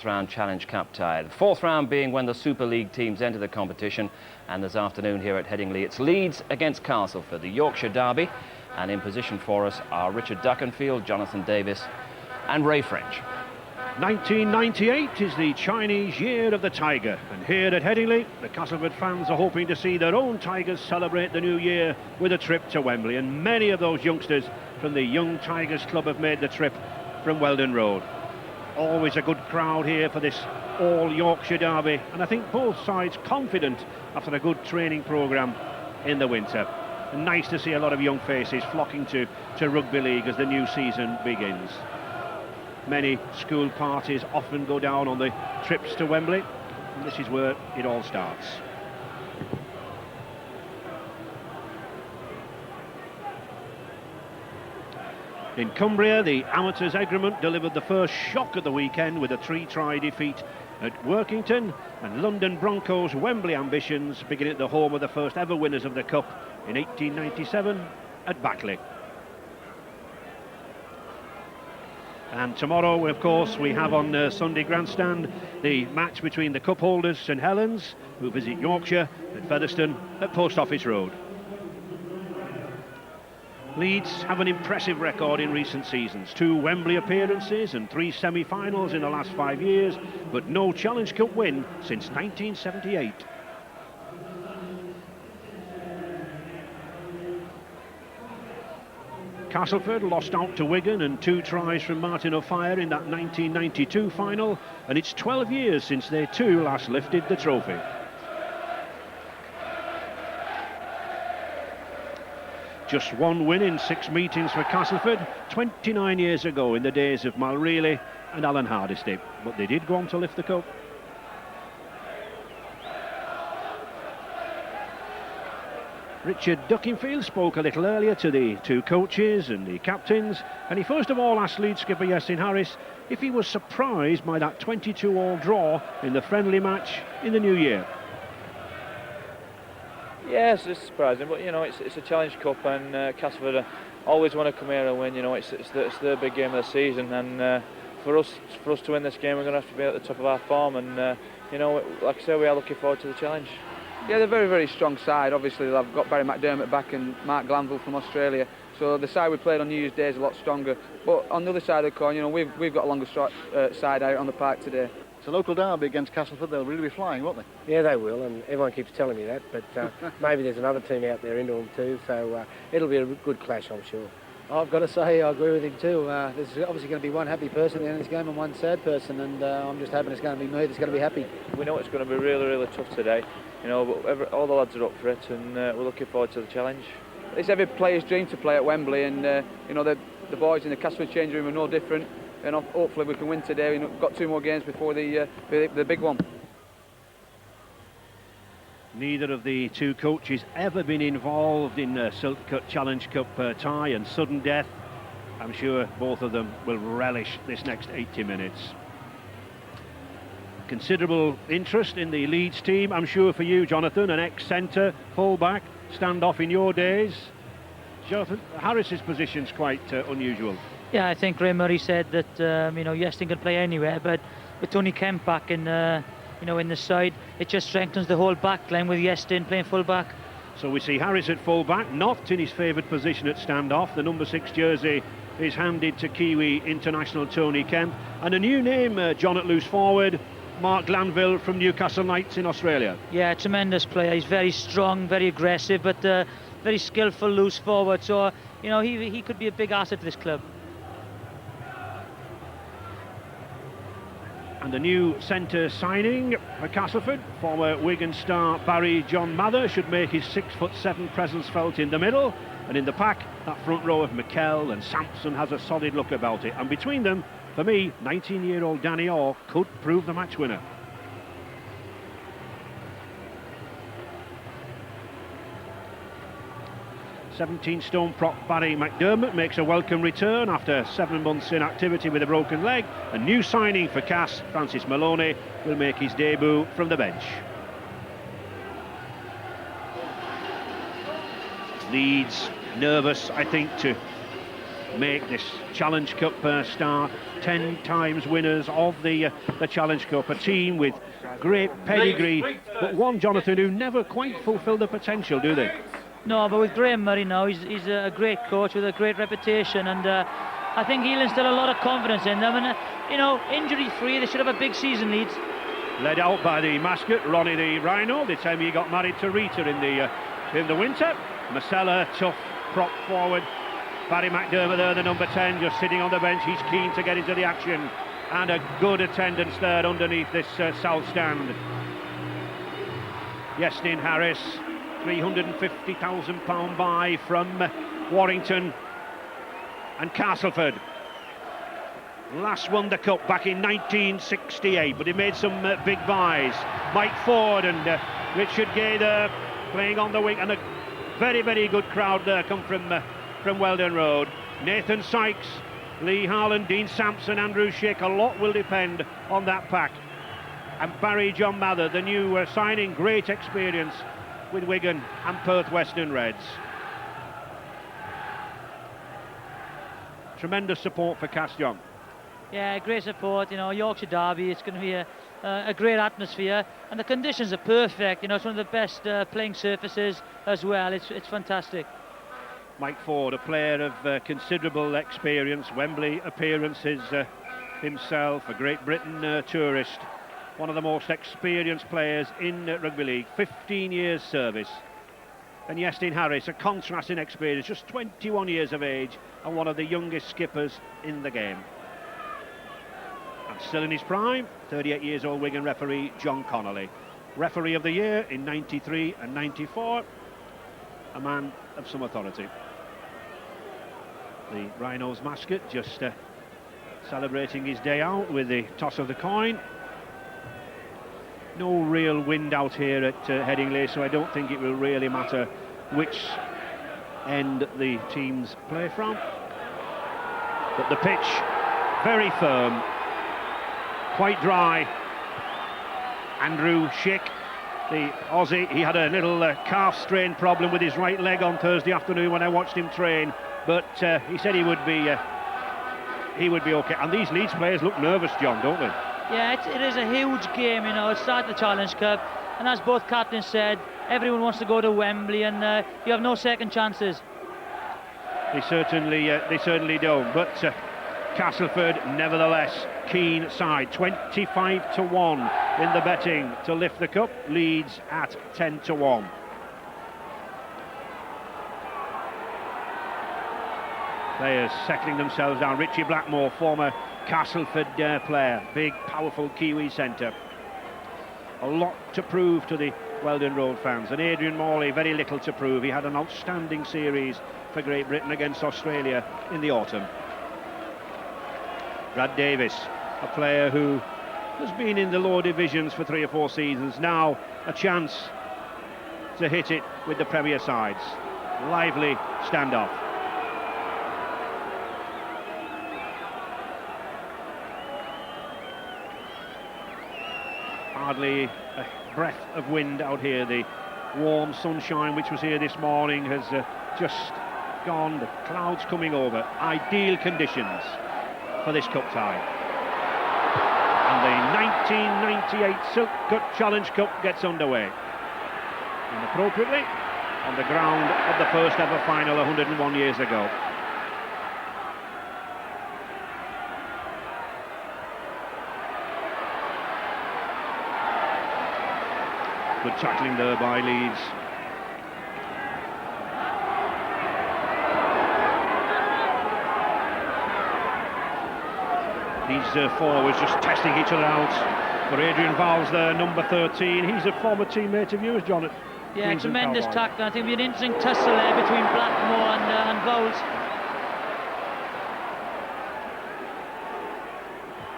round Challenge Cup tie. The fourth round being when the Super League teams enter the competition, and this afternoon here at Headingley it's Leeds against Castleford, the Yorkshire derby, and in position for us are Richard Duckenfield, Jonathan Davis and Ray French. 1998 is the Chinese year of the Tiger, and here at Headingley the Castleford fans are hoping to see their own Tigers celebrate the new year with a trip to Wembley, and many of those youngsters from the Young Tigers Club have made the trip from Weldon Road. Always a good crowd here for this all Yorkshire derby, and I think both sides confident after a good training programme in the winter. And nice to see a lot of young faces flocking to rugby league as the new season begins. Many school parties often go down on the trips to Wembley, and this is where it all starts. In Cumbria, the amateurs Egremont delivered the first shock of the weekend with a 3-try defeat at Workington, and London Broncos' Wembley ambitions begin at the home of the first ever winners of the Cup in 1897 at Backley. And tomorrow, of course, we have on Sunday Grandstand the match between the cup holders St Helens, who visit Yorkshire, at Featherstone at Post Office Road. Leeds have an impressive record in recent seasons. 2 Wembley appearances and 3 semi-finals in the last 5 years, but no Challenge Cup win since 1978. Castleford lost out to Wigan and 2 tries from Martin O'Fire in that 1992 final, and it's 12 years since they too last lifted the trophy. Just 1 win in 6 meetings for Castleford, 29 years ago in the days of Mal Reilly and Alan Hardesty, but they did go on to lift the cup. Richard Duckenfield spoke a little earlier to the 2 coaches and the captains, and he first of all asked Leeds skipper Iestyn Harris if he was surprised by that 22-all draw in the friendly match in the new year. Yes, it's surprising, but you know it's a Challenge Cup, and Castleford always want to come here and win. You know it's their big game of the season, and for us to win this game, we're going to have to be at the top of our form, and you know, like I say, we are looking forward to the challenge. Yeah, they're a very, very strong side. Obviously, they've got Barry McDermott back and Mark Glanville from Australia, so the side we played on New Year's Day is a lot stronger. But on the other side of the coin, you know, we've got a longer side out on the park today. It's a local derby against Castleford. They'll really be flying, won't they? Yeah, they will, and everyone keeps telling me that, but maybe there's another team out there into them too, so it'll be a good clash, I'm sure. I've got to say I agree with him too. There's obviously going to be one happy person at the end of this game and one sad person, and I'm just hoping it's going to be me that's going to be happy. We know it's going to be really, really tough today, you know, but all the lads are up for it, and we're looking forward to the challenge. It's every player's dream to play at Wembley, and you know, the boys in the Castleford change room are no different. And hopefully we can win today. We've got 2 more games before the big one. Neither of the 2 coaches ever been involved in a Silk Cut Challenge Cup tie and sudden death. I'm sure both of them will relish this next 80 minutes. Considerable interest in the Leeds team, I'm sure, for you, Jonathan, an ex-centre, full-back, stand-off in your days. Jonathan, Harris's position's quite unusual. Yeah, I think Ray Murray said that you know, Iestyn can play anywhere, but with Tony Kemp back in you know, in the side, it just strengthens the whole back line with Iestyn playing full back. So we see Harris at full back, not in his favoured position at standoff. The number 6 jersey is handed to Kiwi international Tony Kemp, and a new name, John, at loose forward, Mark Glanville from Newcastle Knights in Australia. Yeah, tremendous player. He's very strong, very aggressive, but very skillful loose forward. So you know, he could be a big asset to this club. And the new centre signing for Castleford, former Wigan star Barry John Mather, should make his 6'7" presence felt in the middle. And in the pack, that front row of McKell and Sampson has a solid look about it. And between them, for me, 19-year-old Danny Orr could prove the match winner. 17-stone prop Barry McDermott makes a welcome return after 7 months inactivity with a broken leg. A new signing for Cass, Francis Maloney, will make his debut from the bench. Leeds nervous, I think, to make this Challenge Cup start. 10 times winners of the Challenge Cup, a team with great pedigree, but one, Jonathan, who never quite fulfilled the potential, do they? No, but with Graham Murray now, he's a great coach with a great reputation, and I think he'll instill a lot of confidence in them. And you know, injury-free, they should have a big season, Leeds. Led out by the mascot, Ronnie the Rhino, the time he got married to Rita in the winter. Marcella, tough prop forward. Barry McDermott there, the number 10, just sitting on the bench. He's keen to get into the action, and a good attendance there underneath this south stand. Iestyn Harris, £350,000 buy from Warrington, and Castleford last won the cup back in 1968, but he made some big buys. Mike Ford and Richard Gay there playing on the wing, and a very, very good crowd there come from Weldon Road. Nathan Sykes, Lee Harlan, Dean Sampson, Andrew Schick. A lot will depend on that pack. And Barry John Mather, the new signing, great experience with Wigan and Perth Western Reds. Tremendous support for Cass, John. Yeah, great support. You know, Yorkshire Derby, it's going to be a great atmosphere, and the conditions are perfect. You know, it's one of the best playing surfaces as well. It's fantastic. Mike Ford, a player of considerable experience, Wembley appearances himself, a Great Britain tourist, one of the most experienced players in rugby league, 15 years service. And Iestyn Harris, a contrast in experience, just 21 years of age, and one of the youngest skippers in the game. And still in his prime, 38 years old Wigan referee John Connolly. Referee of the year in 93 and 94, a man of some authority. The Rhinos mascot just celebrating his day out with the toss of the coin. No real wind out here at Headingley, so I don't think it will really matter which end the teams play from. But the pitch, very firm, quite dry. Andrew Schick, the Aussie, he had a little calf strain problem with his right leg on Thursday afternoon when I watched him train, but he said he would be okay. And these Leeds players look nervous, John, don't they? Yeah, it is a huge game, you know. It's started the Challenge Cup, and as both captains said, everyone wants to go to Wembley, and you have no second chances. They certainly don't. But Castleford, nevertheless, keen side, 25-1 in the betting to lift the cup. Leeds at 10-1. Players settling themselves down. Richie Blackmore, former Castleford player, big, powerful Kiwi centre. A lot to prove to the Weldon Road fans. And Adrian Morley, very little to prove. He had an outstanding series for Great Britain against Australia in the autumn. Brad Davis, a player who has been in the lower divisions for 3 or 4 seasons. Now a chance to hit it with the Premier sides. Lively standoff. Hardly a breath of wind out here. The warm sunshine which was here this morning has just gone. The clouds coming over. Ideal conditions for this cup tie. And the 1998 Silk Cut Challenge Cup gets underway. And appropriately on the ground of the first ever final 101 years ago. Good tackling there by Leeds. These forwards just testing each other out. For Adrian Valls there, number 13. He's a former teammate of yours, John. Yeah, tremendous tackle. I think it'll be an interesting tussle there between Blackmore and Valls.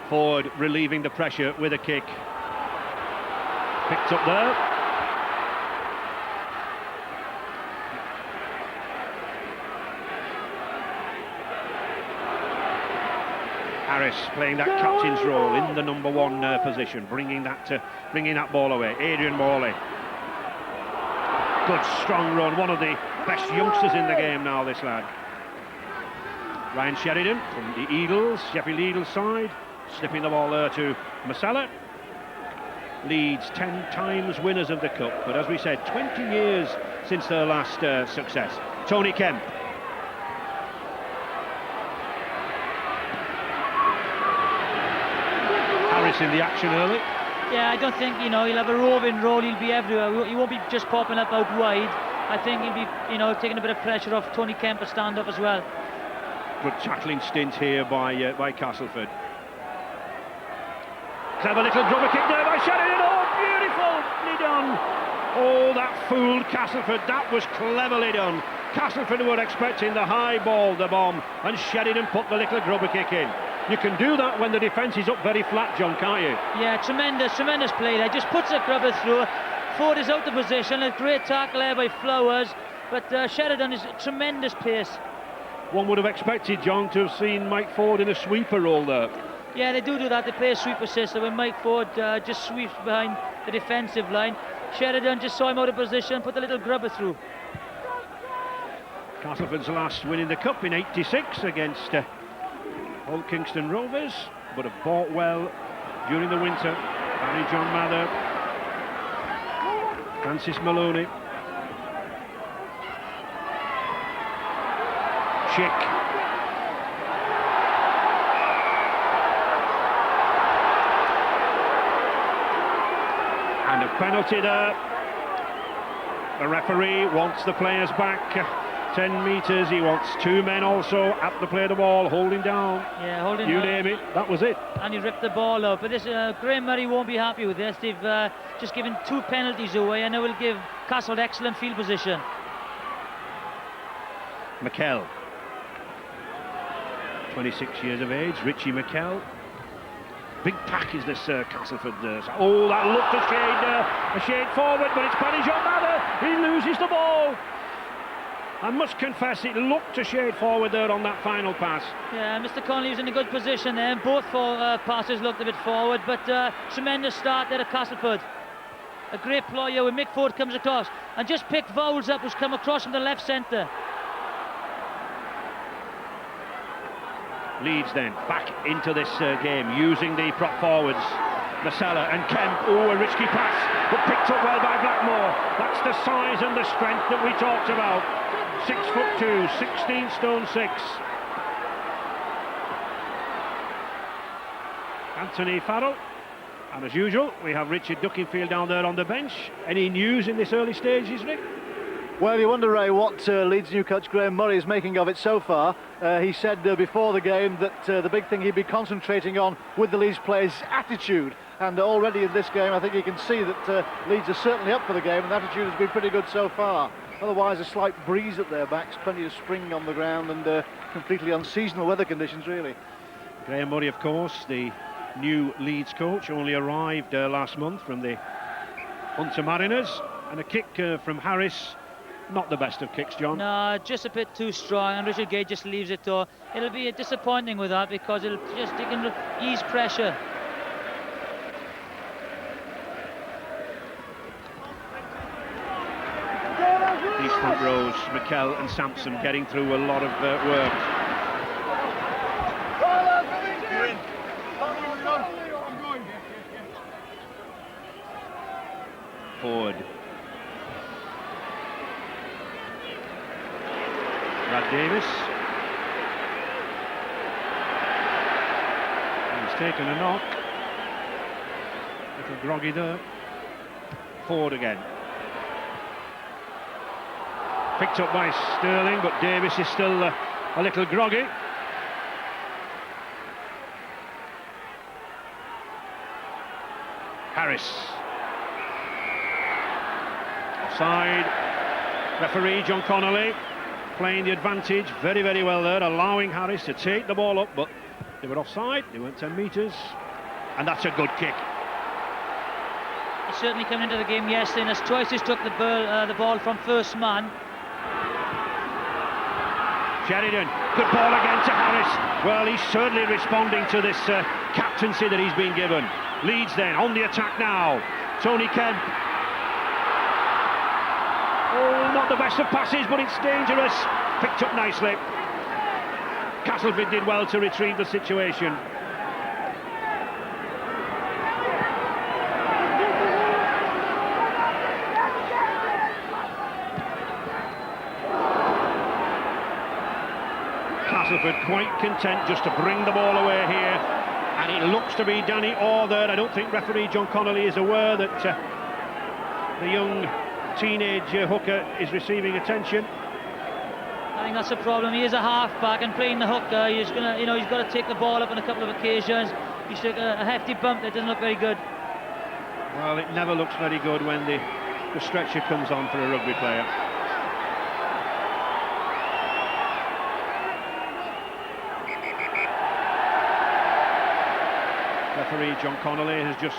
Ford relieving the pressure with a kick. Picked up there. Harris playing that captain's role in the number 1 position, bringing that ball away. Adrian Morley, good strong run, one of the best youngsters in the game now, this lad. Ryan Sheridan from the Eagles, Sheffield Eagles side, slipping the ball there to Masala. Leeds 10 times winners of the Cup, but as we said, 20 years since their last success. Tony Kemp. Harris in the action early. Yeah, I don't think, he'll have a roving role, he'll be everywhere. He won't be just popping up out wide. I think he'll be, taking a bit of pressure off Tony Kemp to stand up as well. Good tackling stint here by Castleford. Clever little grubber kick there by Sheridan. Oh, beautifully done. Oh, that fooled Castleford. That was cleverly done. Castleford were expecting the high ball, the bomb, and Sheridan put the little grubber kick in. You can do that when the defence is up very flat, John, can't you? Yeah, tremendous play there. Just puts a grubber through. Ford is out of position. A great tackle there by Flowers, but Sheridan is tremendous pace. One would have expected, John, to have seen Mike Ford in a sweeper role there. Yeah, they do that. They play a sweeper system when Mike Ford just sweeps behind the defensive line. Sheridan just saw him out of position, put the little grubber through. Castleford's last win in the Cup in '86 against Old Kingston Rovers, but have bought well during the winter. Barry John Mather, Francis Maloney, Chick. And a penalty there. The referee wants the players back 10 metres. He wants two men also at the play of the ball, holding down. Yeah, holding you down. name it, that was it. And he ripped the ball out. But this Graham Murray won't be happy with this. They've just given 2 penalties away, and they will give Castleford excellent field position. McKell, 26 years of age, Richie McKell. Big pack is this Castleford. Oh, that looked a shade forward, but it's Paddy John Mather. He loses the ball. I must confess, it looked a shade forward there on that final pass. Yeah, Mr. Connolly was in a good position there. Both passes looked a bit forward, but tremendous start there at Castleford. A great ploy here when Mick Ford comes across and just picked Vowles up, who's come across from the left centre. Leeds then back into this game using the prop forwards. Masala and Kemp. Oh, a risky pass, but picked up well by Blackmore. That's the size and the strength that we talked about. 6'2", 16 stone 6. Anthony Farrell. And as usual, we have Richard Duckingfield down there on the bench. Any news in this early stages, Rick? Well, you wonder, Ray, what Leeds new coach Graham Murray is making of it so far. He said before the game that the big thing he'd be concentrating on with the Leeds players' attitude. And already in this game, I think you can see that Leeds are certainly up for the game, and the attitude has been pretty good so far. Otherwise, a slight breeze at their backs, plenty of spring on the ground, and completely unseasonal weather conditions, really. Graham Murray, of course, the new Leeds coach, only arrived last month from the Hunter Mariners. And a kick from Harris. Not the best of kicks, John. No, just a bit too strong, and Richard Gay just leaves it though. It'll be disappointing with that because they can ease pressure. These front rows, McKell and Sampson getting through a lot of work. Forward. Brad Davis. He's taken a knock. Little groggy there. Forward again. Picked up by Sterling, but Davis is still a little groggy. Harris. Offside. Referee John Connolly playing the advantage very, very well there, allowing Harris to take the ball up, but they were offside. They went 10 metres, and that's a good kick. He certainly came into the game yesterday, and as twice he's took the ball from first man. Sheridan, good ball again to Harris. Well, he's certainly responding to this captaincy that he's been given. Leeds then on the attack now. Tony Kemp. Oh, not the best of passes, but it's dangerous. Picked up nicely. Castleford did well to retrieve the situation. Castleford quite content just to bring the ball away here, and it looks to be Danny Orr there. I don't think referee John Connolly is aware that the young teenage hooker is receiving attention. I think that's the problem. He is a half-back, and playing the hooker, he's gonna, he's got to take the ball up on a couple of occasions. He's took a hefty bump that doesn't look very good. Well, it never looks very good when the stretcher comes on for a rugby player. Referee John Connolly has just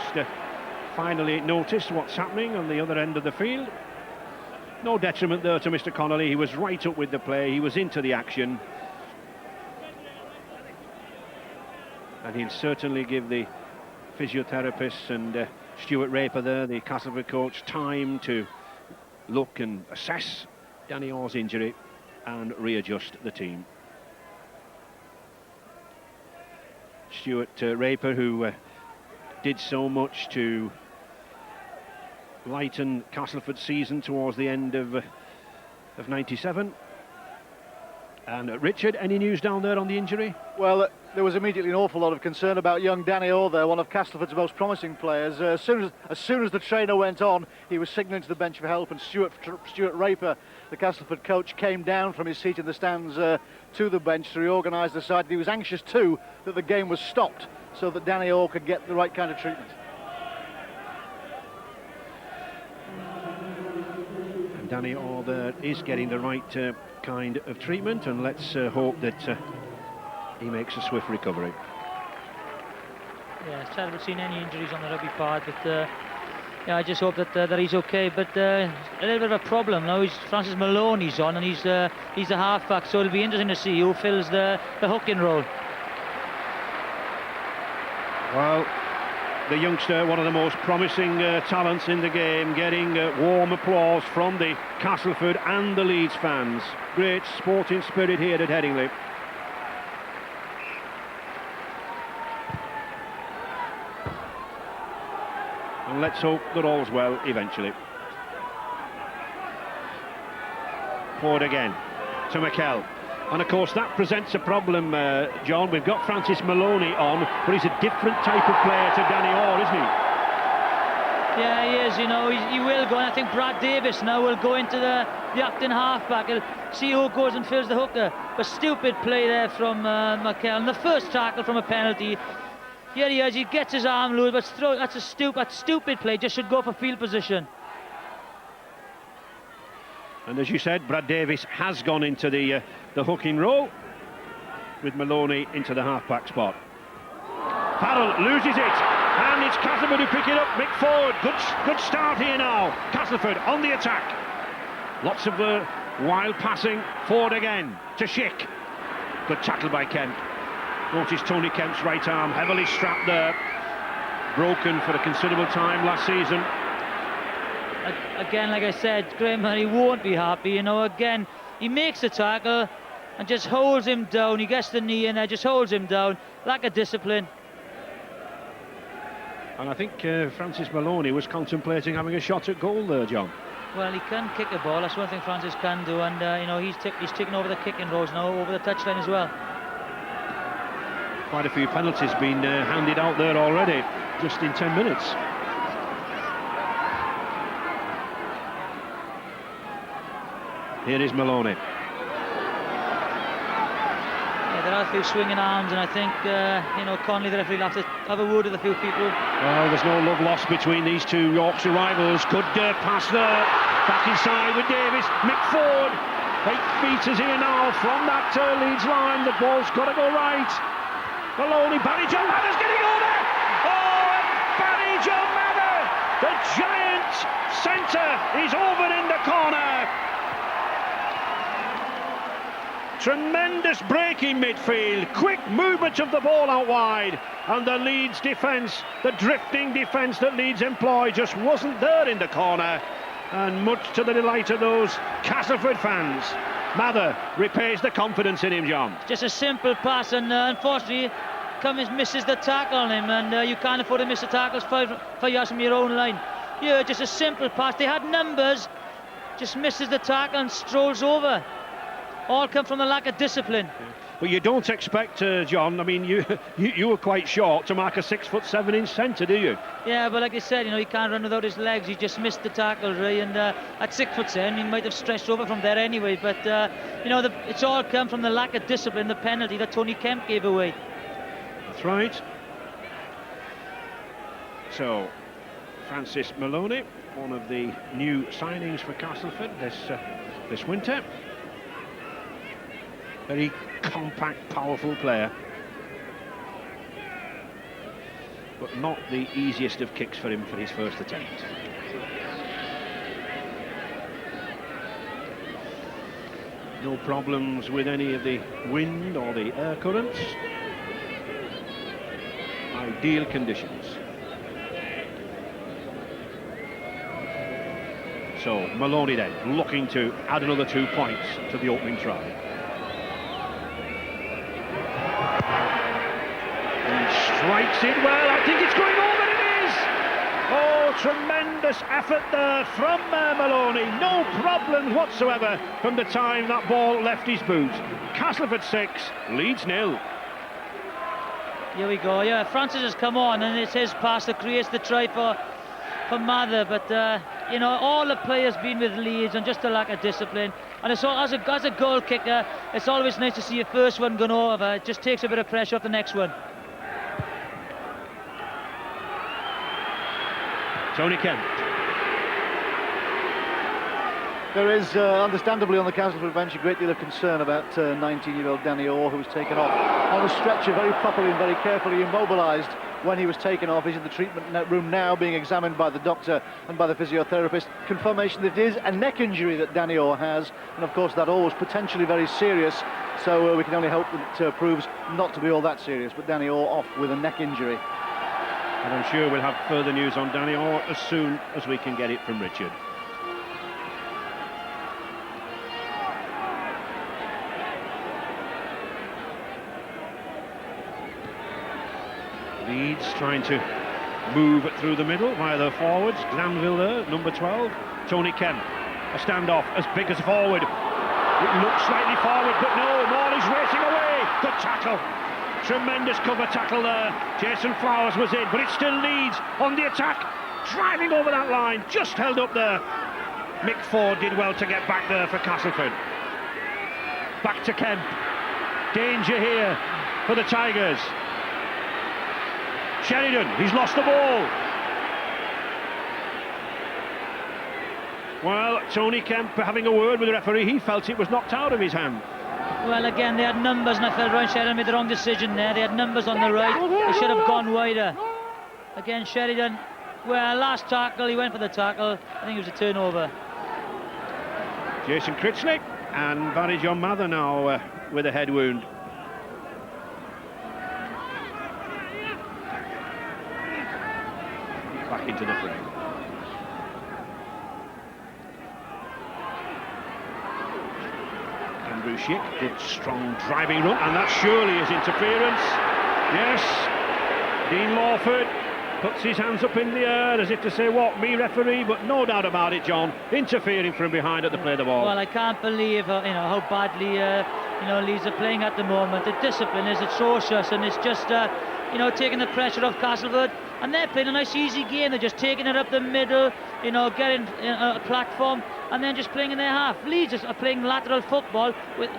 finally noticed what's happening on the other end of the field. No detriment there to Mr. Connolly. He was right up with the play. He was into the action. And he'll certainly give the physiotherapists and Stuart Raper there, the Castleford coach, time to look and assess Danny Orr's injury and readjust the team. Stuart Raper, who did so much to lighten Castleford's season towards the end of '97. And Richard, any news down there on the injury? Well, there was immediately an awful lot of concern about young Danny Orr there, one of Castleford's most promising players. As soon as the trainer went on, he was signalling to the bench for help, and Stuart Raper, the Castleford coach, came down from his seat in the stands to the bench to reorganise the side. And he was anxious too that the game was stopped so that Danny Orr could get the right kind of treatment. And Danny Orr there is getting the right kind of treatment, and let's hope that he makes a swift recovery. Yeah, it's terrible seeing any injuries on the rugby part, but yeah, I just hope that he's okay. But a little bit of a problem now. Francis Maloney's on, and he's the halfback, so it'll be interesting to see who fills the hooking role. Well, the youngster, one of the most promising talents in the game, getting warm applause from the Castleford and the Leeds fans. Great sporting spirit here at Headingley. And let's hope that all's well eventually. Forward again to McKell. And of course that presents a problem, John. We've got Francis Maloney on, but he's a different type of player to Danny Orr, isn't he? Yeah, he is, he will go, and I think Brad Davis now will go into the acting halfback. He'll see who goes and fills the hooker. But stupid play there from McKell. And the first tackle from a penalty. Here he is, he gets his arm loose, but that's a stupid play, just should go for field position. And as you said, Brad Davis has gone into the hooking role, with Maloney into the half-back spot. Farrell loses it, and it's Castleford who pick it up. Mick Ford, good start here now. Castleford on the attack. Lots of wild passing. Ford again to Schick. Good tackle by Kemp. Notice Tony Kemp's right arm heavily strapped there. Broken for a considerable time last season. Again, like I said, Graham Murray won't be happy. Again, he makes the tackle and just holds him down. He gets the knee in there, just holds him down. Lack of discipline. And I think Francis Maloney was contemplating having a shot at goal there, John. Well, he can kick a ball. That's one thing Francis can do. And, he's taken over the kicking roles now, over the touchline as well. Quite a few penalties been handed out there already, just in 10 minutes. Here is Maloney. Yeah, there are a few swinging arms, and I think, Conley, the referee, will have to have a word with a few people. Well, there's no love lost between these two Yorkshire rivals. Good pass there. Back inside with Davis. Mick Ford. 8 metres here now from that Leeds line. The ball's got to go right. Maloney, Barry John Mather's getting over. Oh, Barry John Mather, the giant centre, is over in the corner. Tremendous break in midfield, quick movement of the ball out wide, and the Leeds defence, the drifting defence that Leeds employ, just wasn't there in the corner. And much to the delight of those Castleford fans, Mather repays the confidence in him, John. Just a simple pass, and unfortunately Cummins misses the tackle on him, and you can't afford to miss the tackles 5 yards from your own line. Yeah, just a simple pass. They had numbers, just misses the tackle and strolls over. All come from the lack of discipline. But you don't expect, John, I mean, you were quite short to mark a 6'7" centre, do you? Yeah, but like I said, he can't run without his legs. He just missed the tackle, Ray, and at 6'10", he might have stretched over from there anyway. But it's all come from the lack of discipline, the penalty that Tony Kemp gave away. That's right. So, Francis Maloney, one of the new signings for Castleford this winter. Very compact, powerful player, but not the easiest of kicks for him for his first attempt. No problems with any of the wind or the air currents. Ideal conditions. So Maloney then looking to add another 2 points to the opening try. Strikes it well. I think it's going over. It is. Oh, tremendous effort there from Maloney. No problems whatsoever from the time that ball left his boot. Castleford 6, Leeds 0. Here we go. Yeah, Francis has come on, and it's his pass that creates the try for Mather. But all the players been with Leeds, and just a lack of discipline. And it's all, as a goal kicker, it's always nice to see your first one going over. It just takes a bit of pressure off the next one. Tony Kemp. There is, understandably, on the Castleford bench a great deal of concern about 19-year-old Danny Orr, who was taken off on a stretcher, very properly and very carefully immobilised when he was taken off. He's in the treatment room now, being examined by the doctor and by the physiotherapist. Confirmation that it is a neck injury that Danny Orr has, and of course that Orr was potentially very serious, so we can only hope that it proves not to be all that serious. But Danny Orr off with a neck injury. And I'm sure we'll have further news on Danny Orr as soon as we can get it from Richard. Leeds trying to move through the middle via their forwards. Glanville there, number 12. Tony Kemp, a standoff as big as forward. It looks slightly forward, but no, Morley's racing away. Good tackle. Tremendous cover tackle there. Jason Flowers was in, but it's still Leeds on the attack, driving over that line, just held up there. Mick Ford did well to get back there for Castleford. Back to Kemp. Danger here for the Tigers. Sheridan, he's lost the ball. Well, Tony Kemp having a word with the referee, he felt it was knocked out of his hand. Well, again, they had numbers, and I felt Ryan Sheridan made the wrong decision there. They had numbers on the right. They should have gone wider. Again, Sheridan, well, last tackle, he went for the tackle. I think it was a turnover. Jason Critchlick and Barry John Mather now with a head wound. Back into the frame. Andrew Schick, good strong driving run, and that surely is interference. Yes, Dean Lawford puts his hands up in the air as if to say, what, me referee? But no doubt about it, John, interfering from behind at the play of the ball. Well, I can't believe how badly Leeds are playing at the moment. The discipline is atrocious, and it's just taking the pressure off Castleford, and they're playing a nice easy game. They're just taking it up the middle, getting a platform, and then just playing in their half. Leeds are playing lateral football.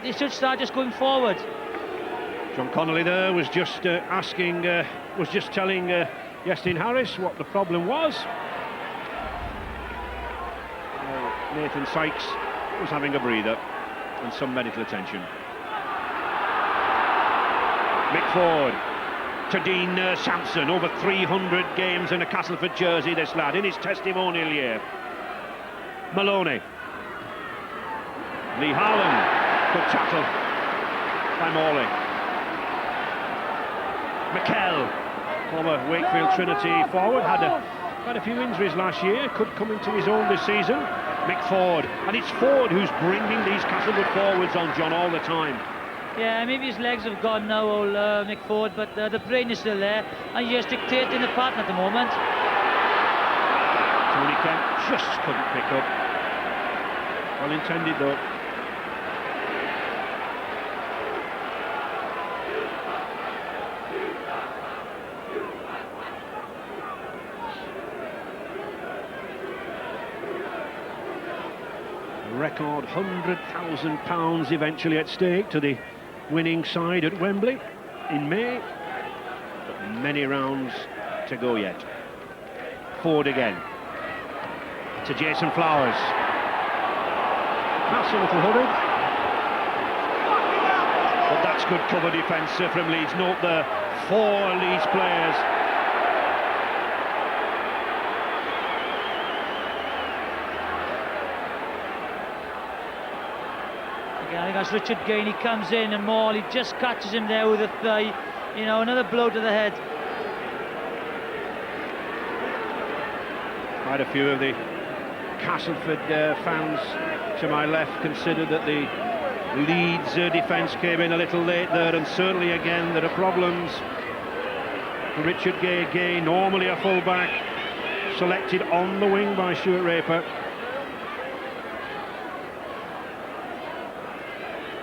They should start just going forward. John Connolly there was just telling Yestin Harris what the problem was. Nathan Sykes was having a breather and some medical attention. Mick Ford to Dean Sampson, over 300 games in a Castleford jersey, this lad, in his testimonial year. Maloney. Lee Harlan, good tackle by Morley. McKell, former Wakefield Trinity forward, had a few injuries last year, could come into his own this season. Mick Ford, and it's Ford who's bringing these Castleford forwards on, John, all the time. Yeah, maybe his legs have gone now, old Mick Ford, but the brain is still there, and he's just dictating the pattern at the moment. Tony Kemp just couldn't pick up. Well intended though. Record £100,000 eventually at stake to the winning side at Wembley in May, but many rounds to go yet. Ford again to Jason Flowers. That's a little hurried, but that's good cover defence from Leeds. Note the 4 Leeds players. I think that's Richard Gain. He comes in and Morley just catches him there with a thigh. You know, another blow to the head. Quite a few of the Castleford fans to my left consider that the Leeds defence came in a little late there, and certainly again there are problems. Richard Gay, normally a full-back, selected on the wing by Stuart Raper.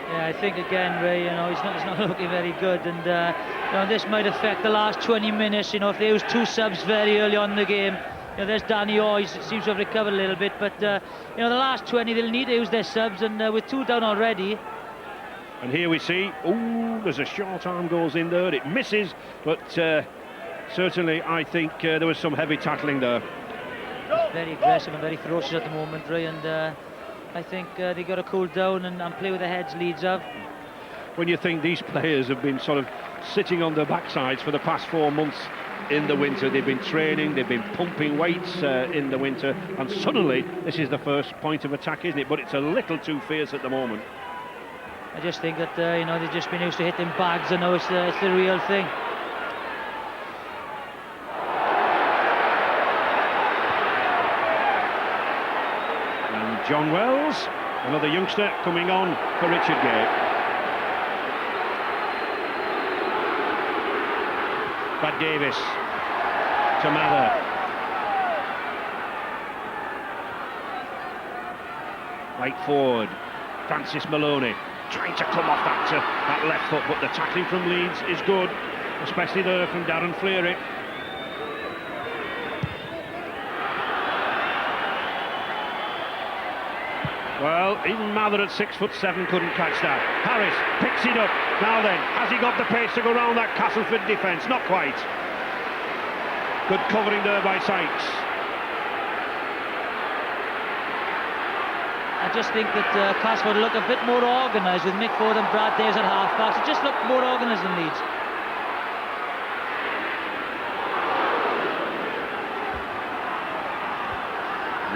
Yeah, I think again, Ray, you know, he's not looking very good, and you know, this might affect the last 20 minutes. You know, if they use 2 subs very early on in the game, you know, there's Danny Orr, he seems to have recovered a little bit, but you know, the last 20 they'll need to use their subs, and with 2 down already. And here we see, ooh, there's a short arm goes in there, it misses, but certainly I think there was some heavy tackling there. It's very aggressive and very ferocious at the moment, Ray, and I think they got to cool down and play with their heads, Leeds have. When you think these players have been sort of sitting on their backsides for the past 4 months in the winter, they've been training, they've been pumping weights in the winter, and suddenly this is the first point of attack, isn't it? But it's a little too fierce at the moment. I just think that you know, they've just been used to hitting bags, and now it's the real thing. John Wells, another youngster coming on for Richard Gay. Brad Davis to Mather. Right forward, Francis Maloney trying to come off that left foot, but the tackling from Leeds is good, especially there from Darren Fleary. Well, even Mather at 6'7" couldn't catch that. Harris picks it up. Now then, has he got the pace to go round that Castleford defence? Not quite. Good covering there by Sykes. I just think that Castleford look a bit more organised with Mick Ford and Brad Davis at half-backs. It just looked more organised than Leeds.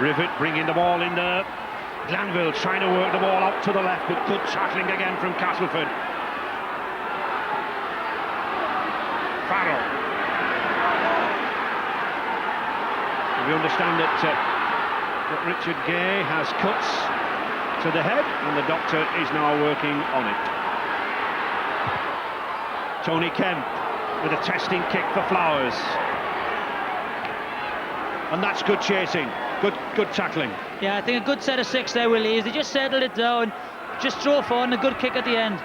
Rivet bringing the ball in there. Glanville trying to work the ball out to the left, but good tackling again from Castleford. Farrell. We understand that Richard Gay has cuts to the head, and the doctor is now working on it. Tony Kemp with a testing kick for Flowers. And that's good chasing, good tackling. Yeah, I think a good set of 6 there with Leeds. They just settled it down, just drove on, a good kick at the end.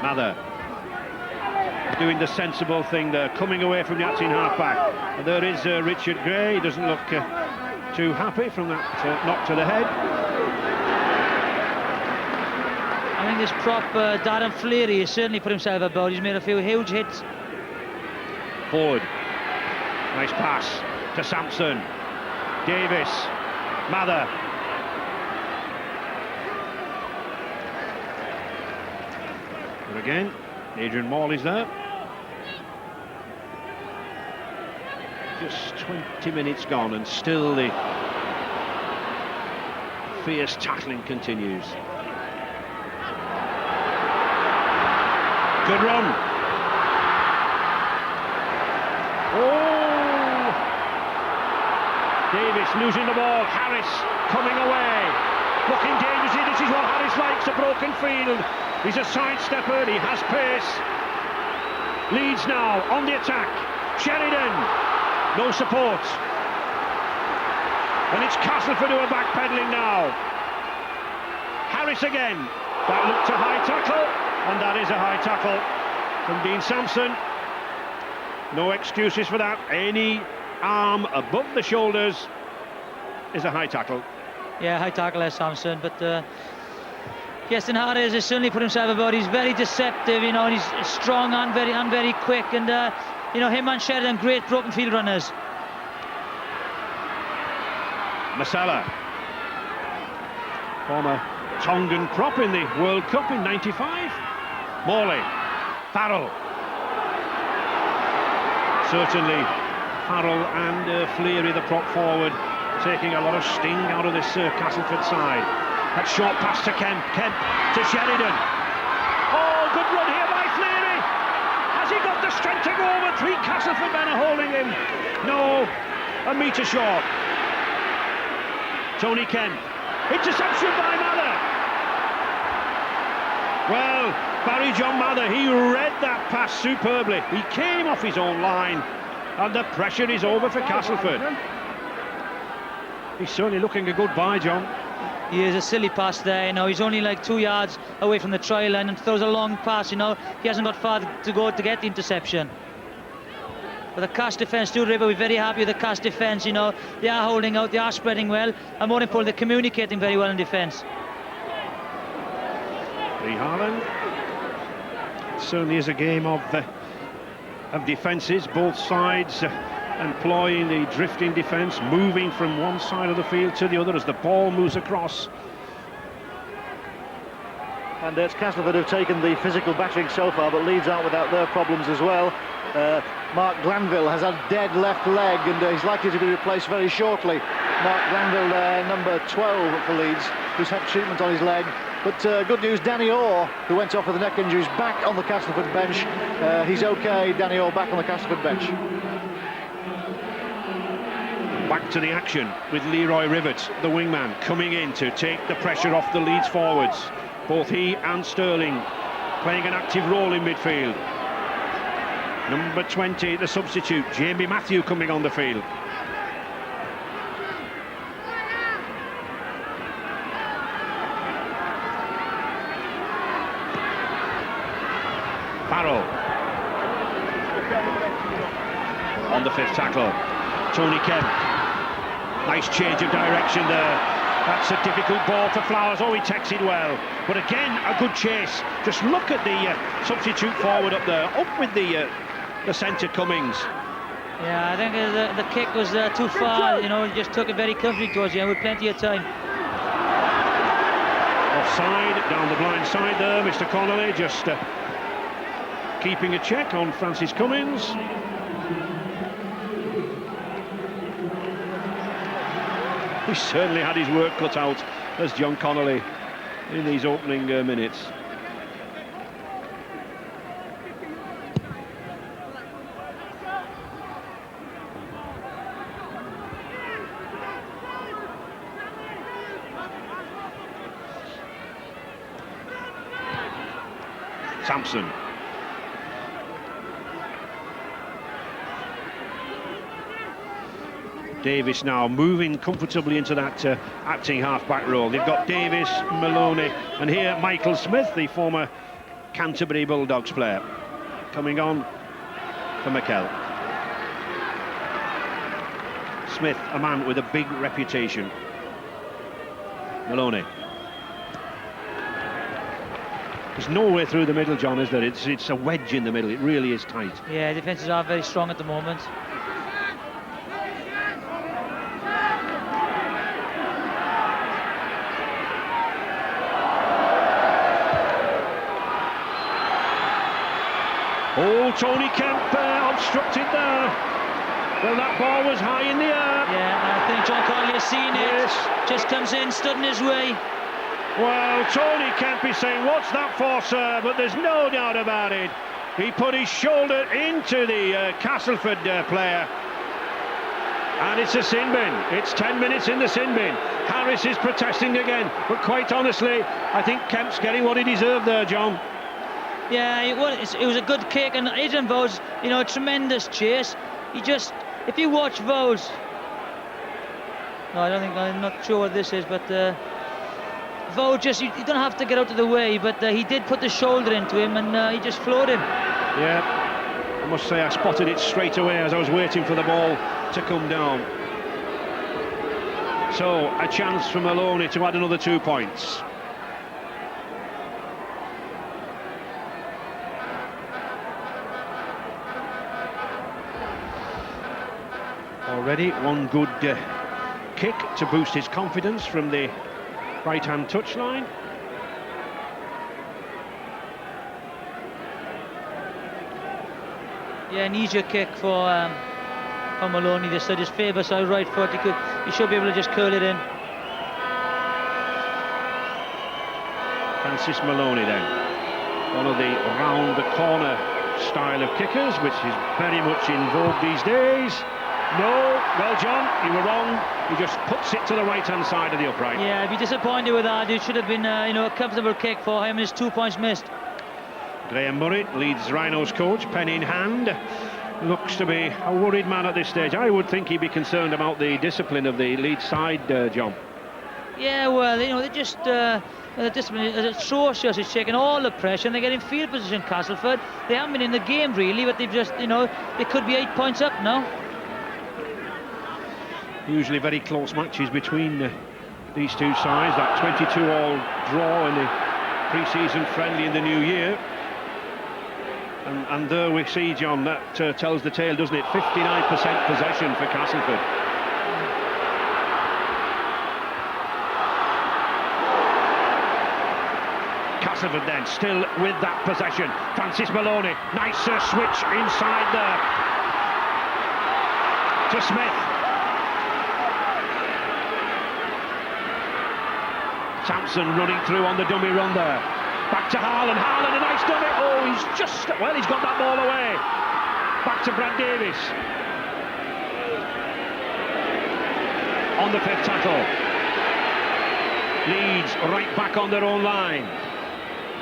Mather doing the sensible thing there, coming away from the acting half-back. And there is Richard Gray. He doesn't look too happy from that knock to the head. I think this prop, Darren Fleary, has certainly put himself about. He's made a few huge hits. Forward. Nice pass to Sampson. Davis. Mather. But again, Adrian Morley's there. Just 20 minutes gone and still the fierce tackling continues. Good run. Oh! Davis losing the ball. Harris coming away. Looking dangerously. This is what Harris likes, a broken field. He's a sidestepper. He has pace. Leeds now on the attack. Sheridan. No support. And it's Castleford who are backpedaling now. Harris again. That looked a high tackle. And that is a high tackle from Dean Sampson. No excuses for that. Any arm above the shoulders is a high tackle. Yeah, high tackle there, Sampson. But Keston Harris has certainly put himself about. He's very deceptive, you know, and he's strong and very quick. And you know, him and Sheridan, great broken field runners. Masala, former Tongan prop in the World Cup in '95. Morley, Farrell. Certainly Farrell and Fleary, the prop forward, taking a lot of sting out of this Castleford side. That short pass to Kemp, Kemp to Sheridan. Oh, good run here by Fleary. Has he got the strength to go over? 3 Castleford men are holding him. No, a metre short. Tony Kemp, interception by Mather. Well, Barry John Mather, he read that pass superbly. He came off his own line, and the pressure is over for Castleford. He's certainly looking a good bye, John. He is a silly pass there, you know. He's only like 2 yards away from the try line and throws a long pass, you know. He hasn't got far to go to get the interception. But the Cas defence too, River, we're very happy with the Cas defence, you know. They are holding out, they are spreading well, and more importantly, they're communicating very well in defence. Lee Harlan. It certainly is a game of defences, both sides employing the drifting defence, moving from one side of the field to the other as the ball moves across. And it's Castleford who've taken the physical battering so far, but Leeds aren't without their problems as well. Mark Glanville has a dead left leg, and he's likely to be replaced very shortly. Mark Glanville, number 12 for Leeds, who's had treatment on his leg. But good news, Danny Orr, who went off with a neck injury, is back on the Castleford bench. He's okay, Danny Orr back on the Castleford bench. Back to the action with Leroy Rivett, the wingman, coming in to take the pressure off the Leeds forwards. Both he and Sterling playing an active role in midfield. Number 20, the substitute, Jamie Matthew, coming on the field. Farrell on the 5th tackle. Tony Kemp, nice change of direction there. That's a difficult ball for Flowers. Oh, he takes it well, but again a good chase. Just look at the substitute forward up there, up with the centre Cummings. Yeah, I think the kick was too far, you know. He just took it very comfortably towards you with plenty of time. Offside, down the blind side there, Mr. Connolly just keeping a check on Francis Cummings. He certainly had his work cut out as John Connolly in these opening minutes. Sampson. Davis now moving comfortably into that acting half-back role. They've got Davis, Maloney, and here Michael Smith, the former Canterbury Bulldogs player, coming on for McKell. Smith, a man with a big reputation. Maloney. There's no way through the middle, John, is there? It's a wedge in the middle. It really is tight. Yeah, defences are very strong at the moment. Oh, Tony Kemp obstructed there. Well, that ball was high in the air. Yeah, I think John Connolly has seen it. Just comes in, stood in his way. Well, Tony Kemp is saying, what's that for, sir? But there's no doubt about it. He put his shoulder into the Castleford player. And it's a sin bin. It's 10 minutes in the sin bin. Harris is protesting again, but quite honestly, I think Kemp's getting what he deserved there, John. Yeah, it was a good kick, and Adrian Vowles, you know, a tremendous chase. If you watch Vowles, no, I'm not sure what this is, but Vowles you don't have to get out of the way, but he did put the shoulder into him, and he just floored him. Yeah, I must say I spotted it straight away as I was waiting for the ball to come down. So, a chance for Maloney to add another 2 points. Already one good kick to boost his confidence from the right-hand touchline. Yeah, an easier kick for Maloney. This side, his favour side, right foot. He should be able to just curl it in. Francis Maloney then, one of the round the corner style of kickers, which is very much in vogue these days. No, well, John, you were wrong. He just puts it to the right-hand side of the upright. Yeah, I'd be disappointed with that. It should have been, a comfortable kick for him, and his 2 points missed. Graham Murray, Leeds Rhinos coach, pen in hand, looks to be a worried man at this stage. I would think he'd be concerned about the discipline of the Leeds side, John. Yeah, well, they just the discipline is atrocious. It's taking all the pressure, and they're getting field position. Castleford, they haven't been in the game really, but they've just, they could be 8 points up now. Usually very close matches between these two sides. That 22-all draw in the pre-season friendly in the new year. And there we see, John, that tells the tale, doesn't it? 59% possession for Castleford. Castleford then, still with that possession. Francis Maloney, nice switch inside there. To Smith. Sampson running through on the dummy run there. Back to Haaland, a nice dummy. Oh, he's got that ball away. Back to Brad Davis. On the 5th tackle. Leeds right back on their own line.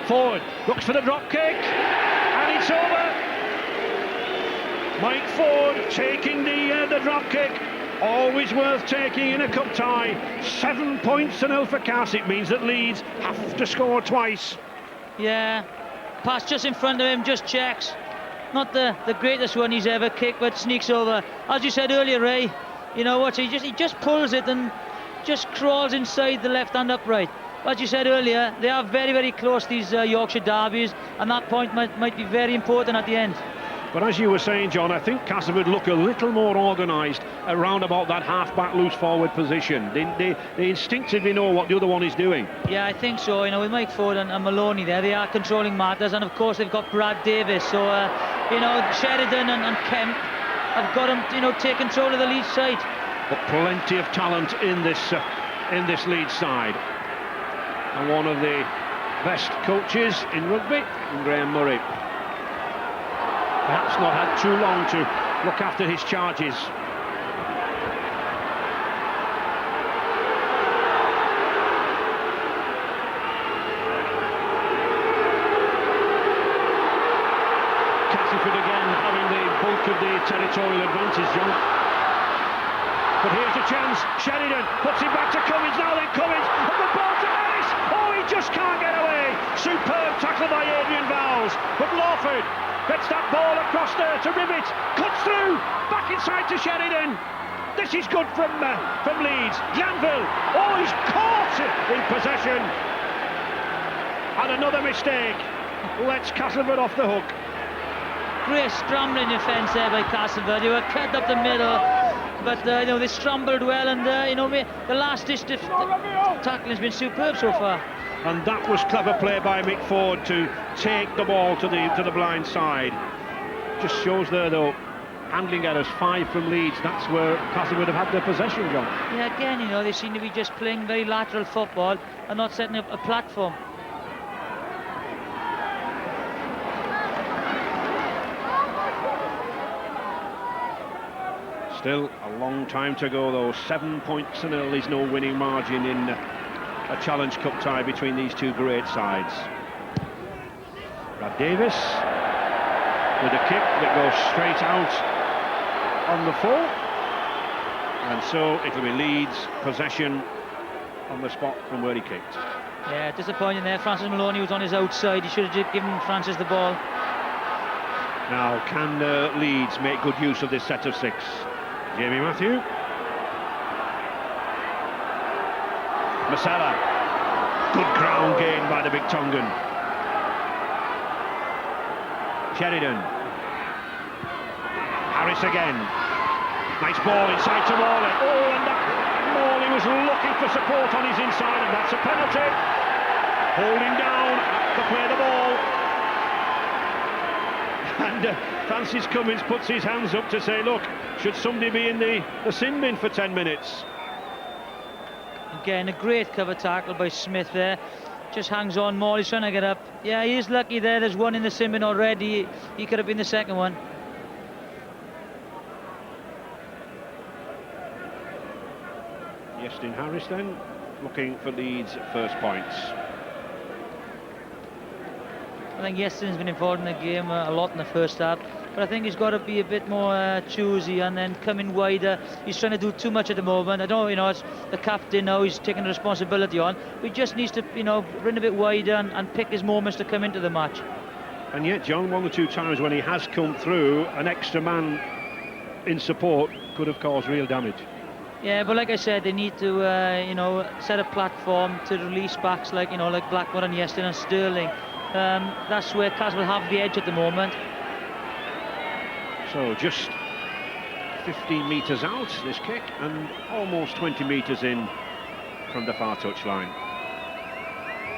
Ford looks for the drop kick, and it's over. Mike Ford taking the drop kick. Always worth taking in a cup tie. 7 points to 0 for Cass. It means that Leeds have to score twice. Yeah, pass just in front of him, just checks. Not the greatest one he's ever kicked, but sneaks over. As you said earlier, Ray, you know what? He just pulls it and just crawls inside the left-hand upright. As you said earlier, they are very, very close, these Yorkshire derbies, and that point might be very important at the end. But as you were saying, John, I think Castleford look a little more organised around about that half-back loose forward position. They instinctively know what the other one is doing. Yeah, I think so. With Mike Ford and Maloney there, they are controlling matters, and of course they've got Brad Davis. So, Sheridan and Kemp have got them, take control of the Leeds side. But plenty of talent in this Leeds side. And one of the best coaches in rugby, Graham Murray. Perhaps not had too long to look after his charges. Castleford again having the bulk of the territorial advantage, John. But here's a chance. Sheridan puts it back to Cummins. Now then Cummins, and the ball to Ellis. Oh, he just can't get away. Superb tackle by Adrian Vowles. But Lawford gets that ball across there to Rivet, cuts through, back inside to Sheridan. This is good from Leeds. Glanville, oh, he's caught in possession. And another mistake lets Castleford off the hook. Great scrambling defence there by Castleford. They were cut up the middle, but they scrambled well, and the last ditch tackling has been superb so far. And that was clever play by Mick Ford to take the ball to the blind side. Just shows there, though, handling errors, 5 from Leeds. That's where Castleford have had their possession, John. Yeah, again, they seem to be just playing very lateral football and not setting up a platform. Still a long time to go though. 7 points to nil is no winning margin in a Challenge Cup tie between these two great sides. Brad Davis with a kick that goes straight out on the full, and so it'll be Leeds possession on the spot from where he kicked. Yeah, disappointing there. Francis Maloney was on his outside. He should have just given Francis the ball. Now, can Leeds make good use of this set of 6? Jamie Matthew. Masella. Good ground gain by the big Tongan. Sheridan. Harris again. Nice ball inside to Morley. Oh, and that Morley was looking for support on his inside, and that's a penalty. Holding down to play the ball. And Francis Cummins puts his hands up to say, look, should somebody be in the sin bin for 10 minutes? Again, a great cover tackle by Smith there. Just hangs on. Morley's trying to get up. Yeah, he is lucky there. There's one in the sin bin already. He could have been the second one. Yestin Harris then, looking for Leeds' first points. I think Yestin's been involved in the game a lot in the first half, but I think he's got to be a bit more choosy and then coming wider. He's trying to do too much at the moment. I don't, it's the captain now, he's taking the responsibility on. He just needs to, run a bit wider and pick his moments to come into the match. And yet, John, 1 or 2 times when he has come through, an extra man in support could have caused real damage. Yeah, but like I said, they need to, set a platform to release backs like Blackmore and Yestin and Sterling. That's where Castleford have the edge at the moment. So just 15 metres out, this kick, and almost 20 metres in from the far touchline.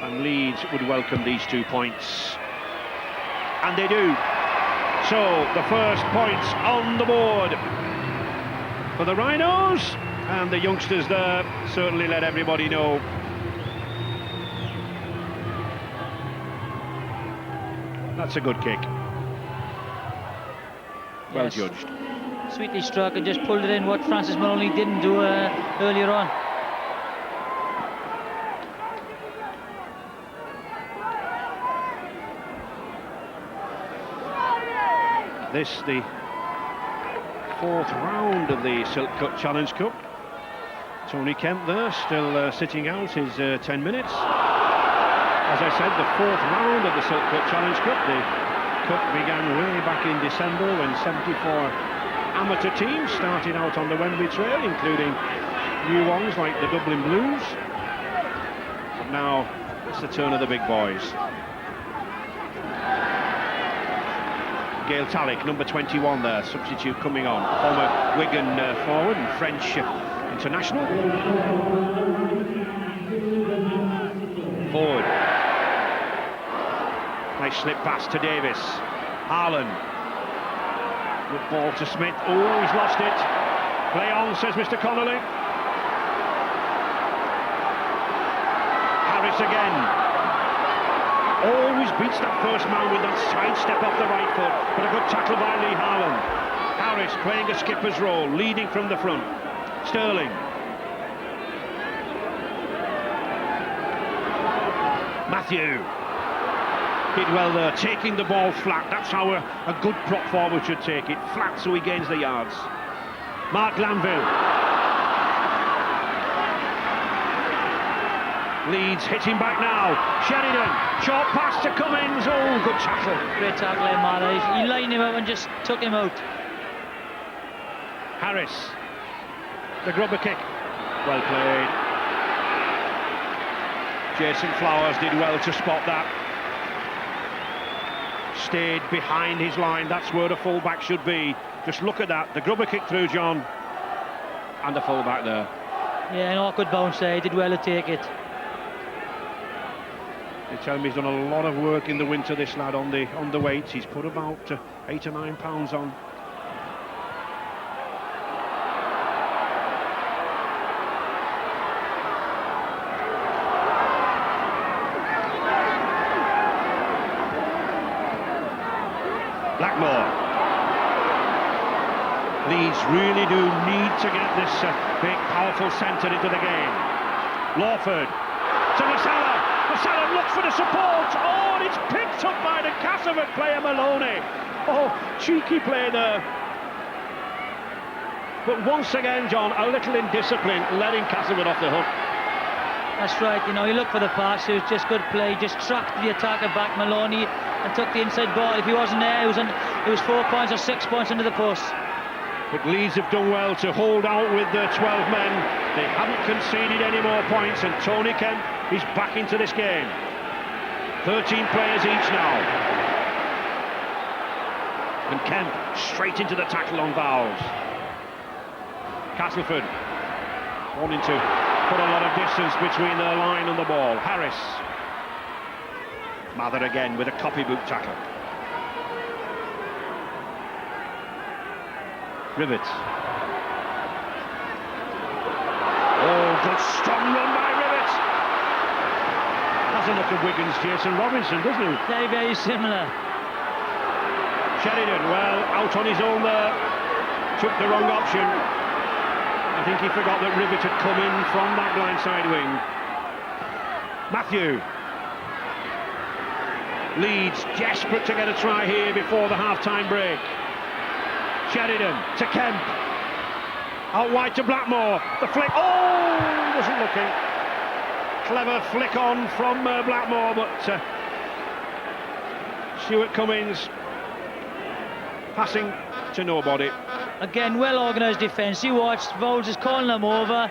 And Leeds would welcome these 2 points. And they do. So the first points on the board for the Rhinos. And the youngsters there certainly let everybody know. That's a good kick. Well judged. Sweetly struck and just pulled it in, what Francis Maloney didn't do earlier on. This the 4th round of the Silk Cut Challenge Cup. Tony Kemp there, still sitting out his 10 minutes. As I said, the 4th round of the Silk Cut Challenge Cup. The cup began way back in December when 74 amateur teams started out on the Wembley Trail, including new ones like the Dublin Blues. But now it's the turn of the big boys. Gail Tallick, number 21 there, substitute coming on. Former Wigan forward and French international. Forward. Nice slip pass to Davis. Harlan. Good ball to Smith. Oh, he's lost it. Play on, says Mr. Connolly. Harris again. Always beats that first man with that side step off the right foot, but a good tackle by Lee Harlan. Harris playing a skipper's role, leading from the front. Sterling. Matthew did well there, taking the ball flat. That's how a good prop forward should take it, flat so he gains the yards. Mark Glanville. Leeds hitting back now. Sheridan, short pass to Cummins. Oh, good tackle. Great tackle in Mara. He lined him up and just took him out. Harris, the grubber kick. Well played. Jason Flowers did well to spot that. Stayed behind his line. That's where the fullback should be. Just look at that. The grubber kick through, John. And the fullback there. Yeah, an awkward bounce there. He did well to take it. They tell me he's done a lot of work in the winter, this lad, on the weights. He's put about 8 or 9 pounds on. Blackmore. Leeds really do need to get this big, powerful centre into the game. Lawford to Masala. Masala looks for the support. Oh, and it's picked up by the Castleford player Maloney. Oh, cheeky play there. But once again, John, a little indiscipline, letting Castleford off the hook. That's right, you know, he looked for the pass, it was just good play, he just tracked the attacker back, Maloney, and took the inside ball. If he wasn't there, it was 4 points or 6 points under the post. But Leeds have done well to hold out with their 12 men. They haven't conceded any more points, and Tony Kemp is back into this game. 13 players each now. And Kemp straight into the tackle on Bowles. Castleford wanting to put a lot of distance between their line and the ball. Harris. Mather again with a copybook tackle. Rivets. Oh, good strong run by Rivets. Has a look at Wigan's Jason Robinson, doesn't he? Very, very similar. Sheridan, well, out on his own there. Took the wrong option. I think he forgot that Rivet had come in from that blindside wing. Matthew. Leeds desperate to get a try here before the half-time break. Sheridan to Kemp. Out wide to Blackmore. The flick. Oh, he wasn't looking. Clever flick on from Blackmore, but Stuart Cummins passing to nobody. Again, well-organised defence. You watched, Voles is calling them over.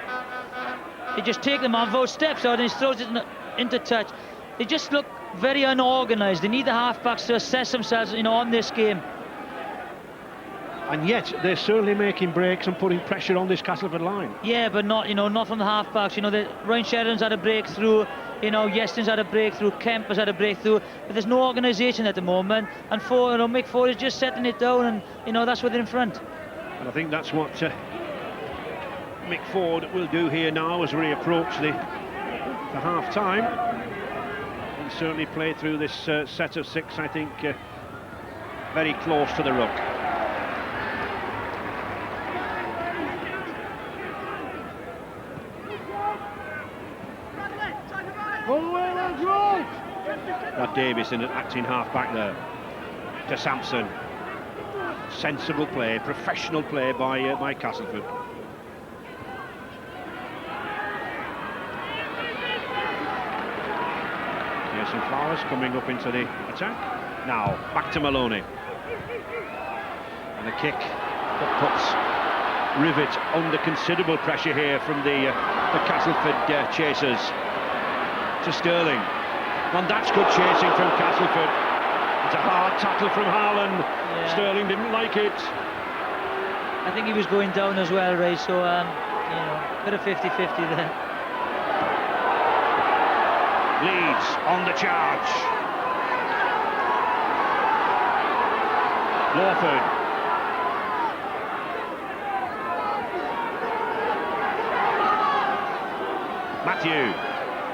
They just take them on. Voles steps out and he throws it into touch. They just look very unorganised. They need the half-backs to assess themselves, you know, on this game. And yet they're certainly making breaks and putting pressure on this Castleford line. Yeah, but not, you know, not from the half-backs. You know, Ryan Sheridan's had a breakthrough. You know, Yeston's had a breakthrough. Kemp has had a breakthrough. But there's no organisation at the moment. And Mick Ford is just setting it down, and you know that's where they're in front. And I think that's what Mick Ford will do here now as we approach the half-time. And certainly play through this set of 6, I think, very close to the ruck. Got Davis in an acting half-back there. To Sampson. Sensible play, professional play by Castleford. Jason Flowers coming up into the attack. Now back to Maloney. And a kick that puts Rivet under considerable pressure here from the Castleford chasers. To Sterling. And that's good chasing from Castleford. It's a hard tackle from Haaland. Yeah. Sterling didn't like it. I think he was going down as well, Ray, so, you know, bit of 50-50 there. Leeds on the charge. Lawford. Matthew.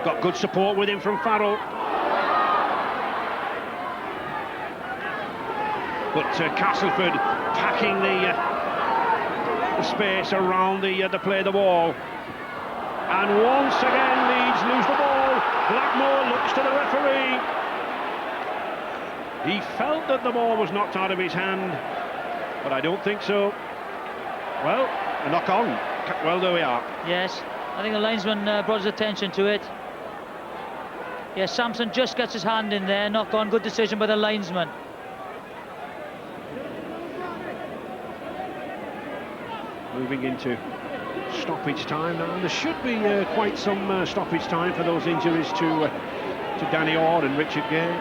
Got good support with him from Farrell. But Castleford packing the space around the play of the wall. And once again Leeds lose the ball. Blackmore looks to the referee. He felt that the ball was knocked out of his hand, but I don't think so. Well, a knock on. Well, there we are. Yes, I think the linesman brought his attention to it. Yes, Sampson just gets his hand in there. Knock on, good decision by the linesman. Moving into stoppage time now. There should be quite some stoppage time for those injuries to Danny Orr and Richard Gay.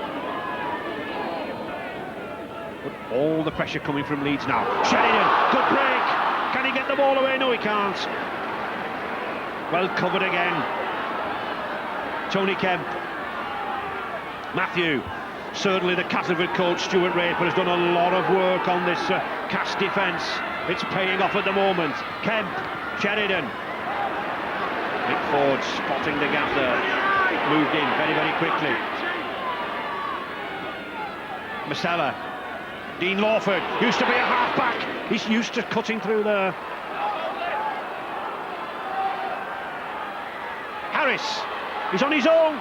But all the pressure coming from Leeds now. Sheridan, good break. Can he get the ball away? No, he can't. Well covered again. Tony Kemp. Matthew. Certainly the Castleford coach Stuart Raper has done a lot of work on this cast defence. It's paying off at the moment. Kemp, Sheridan. Mick Ford spotting the gap there. Moved in very, very quickly. Masella. Dean Lawford used to be a half-back. He's used to cutting through there. Harris, he's on his own.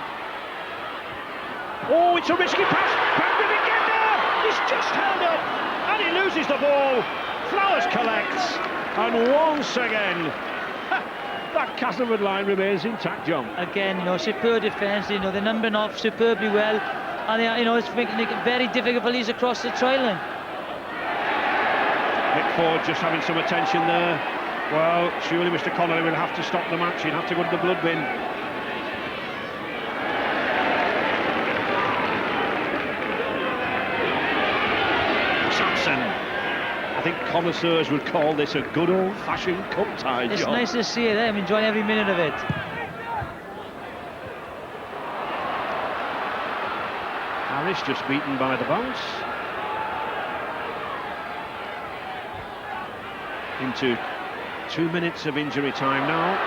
Oh, it's a risky pass. But did he get there? He's just held up, and he loses the ball. Flowers collects, and once again, that Castleford line remains intact, John. Again, superb defence. They're numbering off superbly well, and it's making it very difficult for Leeds across the try line. Mick Ford just having some attention there. Well, surely Mr. Connolly will have to stop the match. He'll have to go to the blood bin. I think connoisseurs would call this a good old-fashioned cup tie, John. It's nice to see it. I'm enjoying every minute of it. Harris just beaten by the bounce. Into 2 minutes of injury time now.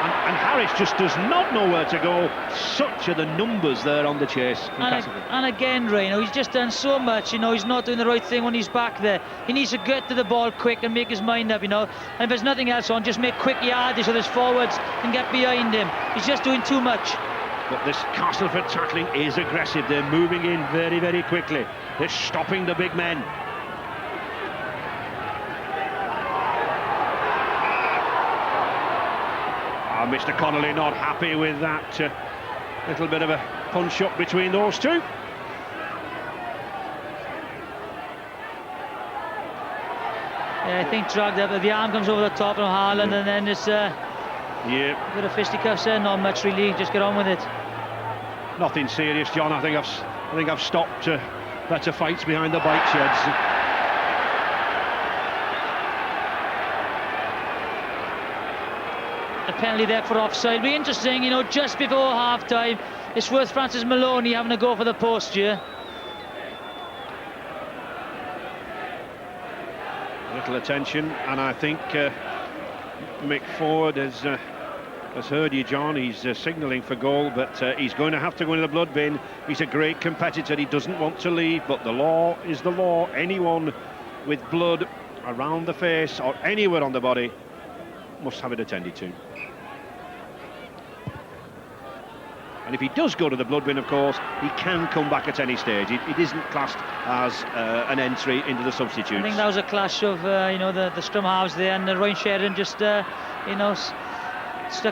And Harris just does not know where to go. Such are the numbers there on the chase from Castleford. And again, Ray, he's just done so much. He's not doing the right thing when he's back there. He needs to get to the ball quick and make his mind up. And if there's nothing else on, just make quick yardage so his forwards can get behind him. He's just doing too much. But this Castleford tackling is aggressive. They're moving in very, very quickly. They're stopping the big men. Mr. Connolly not happy with that little bit of a punch-up between those two. Yeah, I think dragged up. The arm comes over the top of Haaland, and then it's a bit of fisticuffs there. Not much really. Just get on with it. Nothing serious, John. I think I've stopped better fights behind the bike sheds. A penalty there for offside. Be interesting, just before half-time. It's worth Francis Maloney having a go for the post here. Little attention, and I think Mick Ford has heard you, John. He's signalling for goal, but he's going to have to go into the blood bin. He's a great competitor. He doesn't want to leave, but the law is the law. Anyone with blood around the face or anywhere on the body must have it attended to. And if he does go to the blood bin, of course, he can come back at any stage. It isn't classed as an entry into the substitutes. I think that was a clash of, the scrum halves there, and Ryan Sheridan just, stuck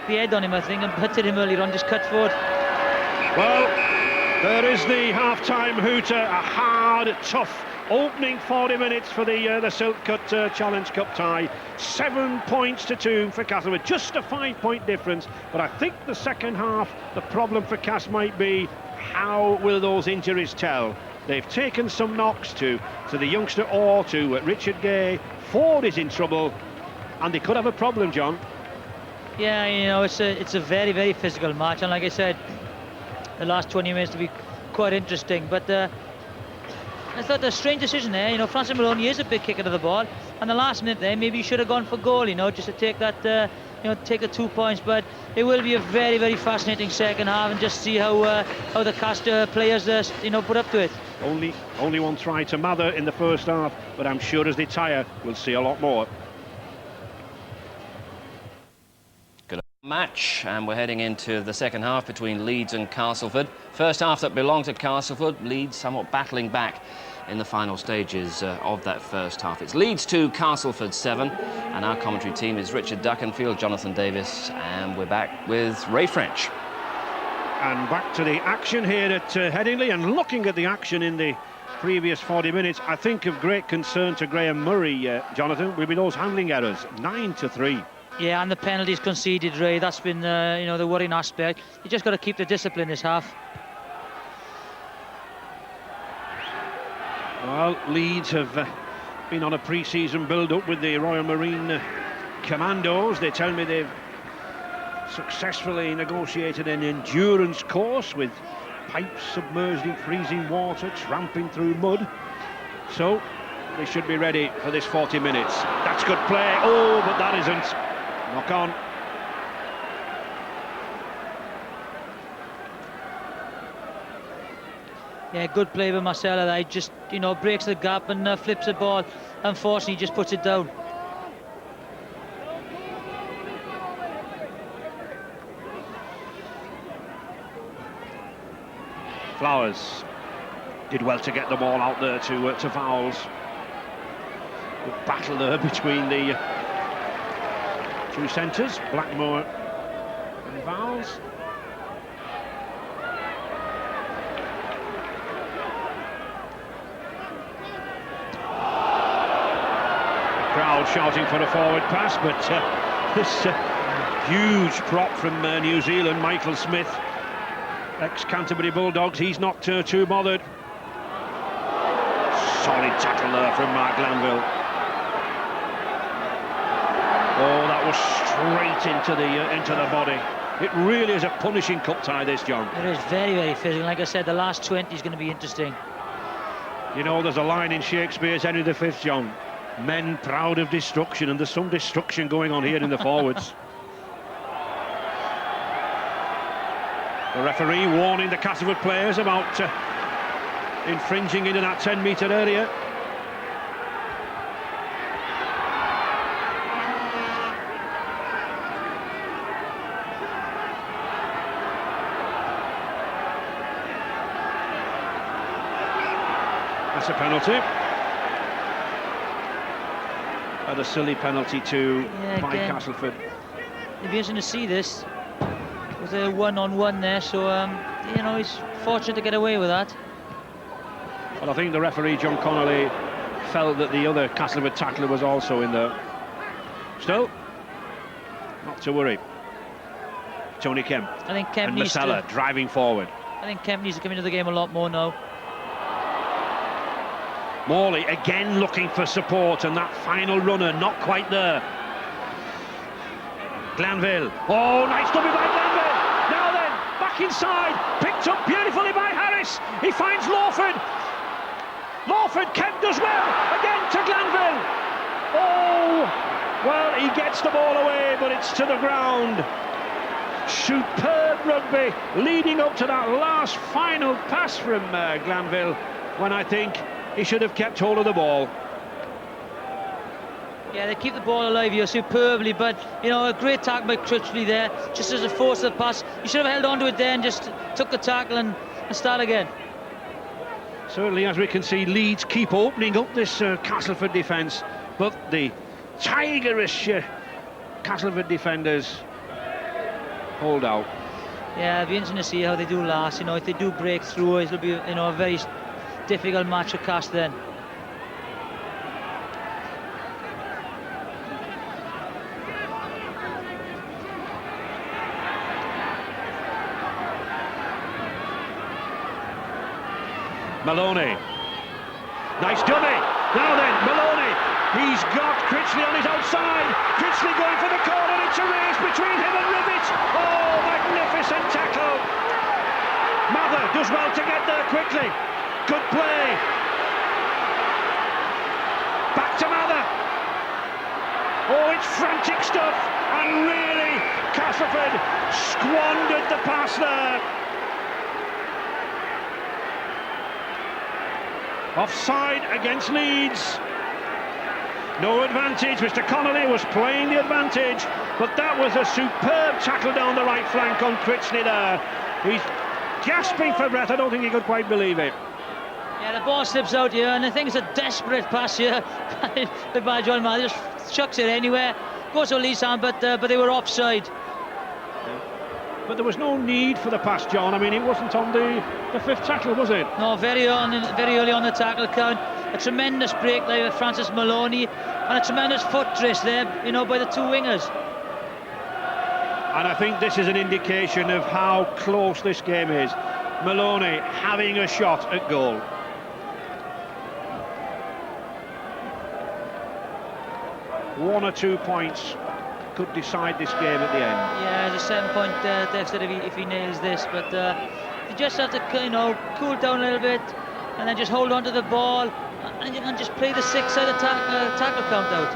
the head on him, I think, and hit him earlier on, just cut forward. Well, there is the half-time hooter, a hard, tough opening 40 minutes for the Silk Cut Challenge Cup tie. 7 points to 2 for Castleford, just a 5-point difference. But I think the second half, the problem for Cass might be, how will those injuries tell? They've taken some knocks to the youngster or to Richard Gay. Ford is in trouble, and they could have a problem, John. Yeah, it's a very, very physical match, and like I said, the last 20 minutes to be quite interesting. But I thought a strange decision there. Francis Maloney is a big kicker of the ball, and the last minute there, maybe he should have gone for goal, just to take that, take the 2 points. But it will be a very, very fascinating second half, and just see how the cast players, put up to it. Only one try to Mather in the first half, but I'm sure as they tire, we'll see a lot more. Good match, and we're heading into the second half between Leeds and Castleford. First half that belonged to Castleford, Leeds somewhat battling back in the final stages of that first half. It's Leeds 2, Castleford 7, and our commentary team is Richard Duckenfield, Jonathan Davis, and we're back with Ray French. And back to the action here at Headingley, and looking at the action in the previous 40 minutes, I think of great concern to Graham Murray, Jonathan, will be those handling errors, 9-3. Yeah, and the penalties conceded, Ray. That's been, the worrying aspect. You just got to keep the discipline this half. Well, Leeds have been on a pre-season build-up with the Royal Marine Commandos. They tell me they've successfully negotiated an endurance course with pipes submerged in freezing water, tramping through mud. So they should be ready for this 40 minutes. That's good play. Oh, but that isn't. Knock on. Yeah, good play by Marcelo there. He just, you know, breaks the gap and flips the ball. Unfortunately, just puts it down. Flowers did well to get the ball out there to Vowles. Good battle there between the two centres, Blackmore and Vowles. Crowd shouting for a forward pass, but this huge prop from New Zealand, Michael Smith, ex-Canterbury Bulldogs, he's not too bothered. Solid tackle there from Mark Glanville. Oh, that was straight into the body. It really is a punishing cup tie, this, John. It is very, very physical. Like I said, the last 20 is going to be interesting. You know, there's a line in Shakespeare's Henry V, John. Men proud of destruction, and there's some destruction going on here in the forwards. The referee warning the Castleford players about infringing into that 10-metre area. That's a penalty. And a silly penalty by Castleford. It'll be interesting to see this. Was a one-on-one there, so you know, he's fortunate to get away with that. Well, I think the referee, John Connolly, felt that the other Castleford tackler was also in there. Still, not to worry. Tony Kemp. I think Kemp and needs Masella driving forward. I think Kemp needs to come into the game a lot more now. Morley again looking for support, and that final runner not quite there. Glanville. Oh, nice dummy by Glanville. Now then, back inside, picked up beautifully by Harris. He finds Lawford. Lawford, Kemp does well. Again to Glanville. Oh, well, he gets the ball away, but it's to the ground. Superb rugby leading up to that last final pass from Glanville, when I think he should have kept hold of the ball. Yeah, they keep the ball alive here superbly, but, you know, a great tackle by Critchley there, just as a force of the pass. You should have held on to it there and just took the tackle and start again. Certainly, as we can see, Leeds keep opening up this Castleford defence, but the tigerish Castleford defenders hold out. Yeah, it'll be interesting to see how they do last. You know, if they do break through, it'll be, you know, a very difficult match to cast then. Maloney. Nice dummy. Now then, Maloney. He's got Critchley on his outside. Critchley going for the corner. It's a race between him and Rivet. Oh, magnificent tackle. Mather does well to get there quickly. Good play. Back to Mather. Oh, it's frantic stuff. And really, Castleford squandered the pass there. Offside against Leeds. No advantage. Mr. Connolly was playing the advantage, but that was a superb tackle down the right flank on Critchley there. He's gasping for breath. I don't think he could quite believe it. Yeah, the ball slips out here, and I think it's a desperate pass here by John Mather. Just chucks it anywhere. Goes to Leeds' hand, but they were offside. But there was no need for the pass, John. I mean, it wasn't on the fifth tackle, was it? No, very early on the tackle count. A tremendous break there with Francis Maloney, and a tremendous foot trace there, you know, by the two wingers. And I think this is an indication of how close this game is. Maloney having a shot at goal. One or 2 points could decide this game at the end. Yeah, there's a 7-point deficit if he nails this, but you just have to, you know, cool down a little bit and then just hold on to the ball and just play the 6-sided tackle count out.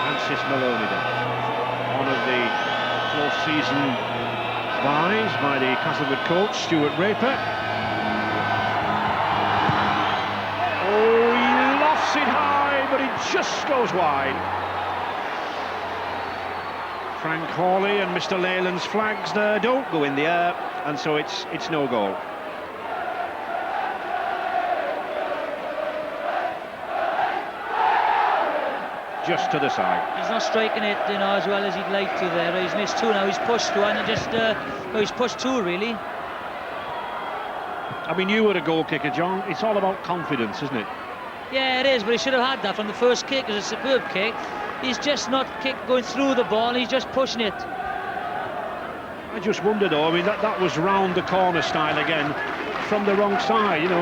Francis Maloney then, one of the post-season buys by the Castleford coach, Stuart Raper. Oh, he lofts it high, but it just goes wide. Frank Hawley and Mr. Leyland's flags there don't go in the air, and so it's no goal. Just to the side. He's not striking it, as well as he'd like to there. He's missed two now. He's pushed one and just, he's pushed two really. I mean, you were a goal kicker, John. It's all about confidence, isn't it? Yeah, it is, but he should have had that from the first kick. It was a superb kick. He's just not going through the ball. He's just pushing it. I just wonder though. I mean, that was round the corner style again, from the wrong side.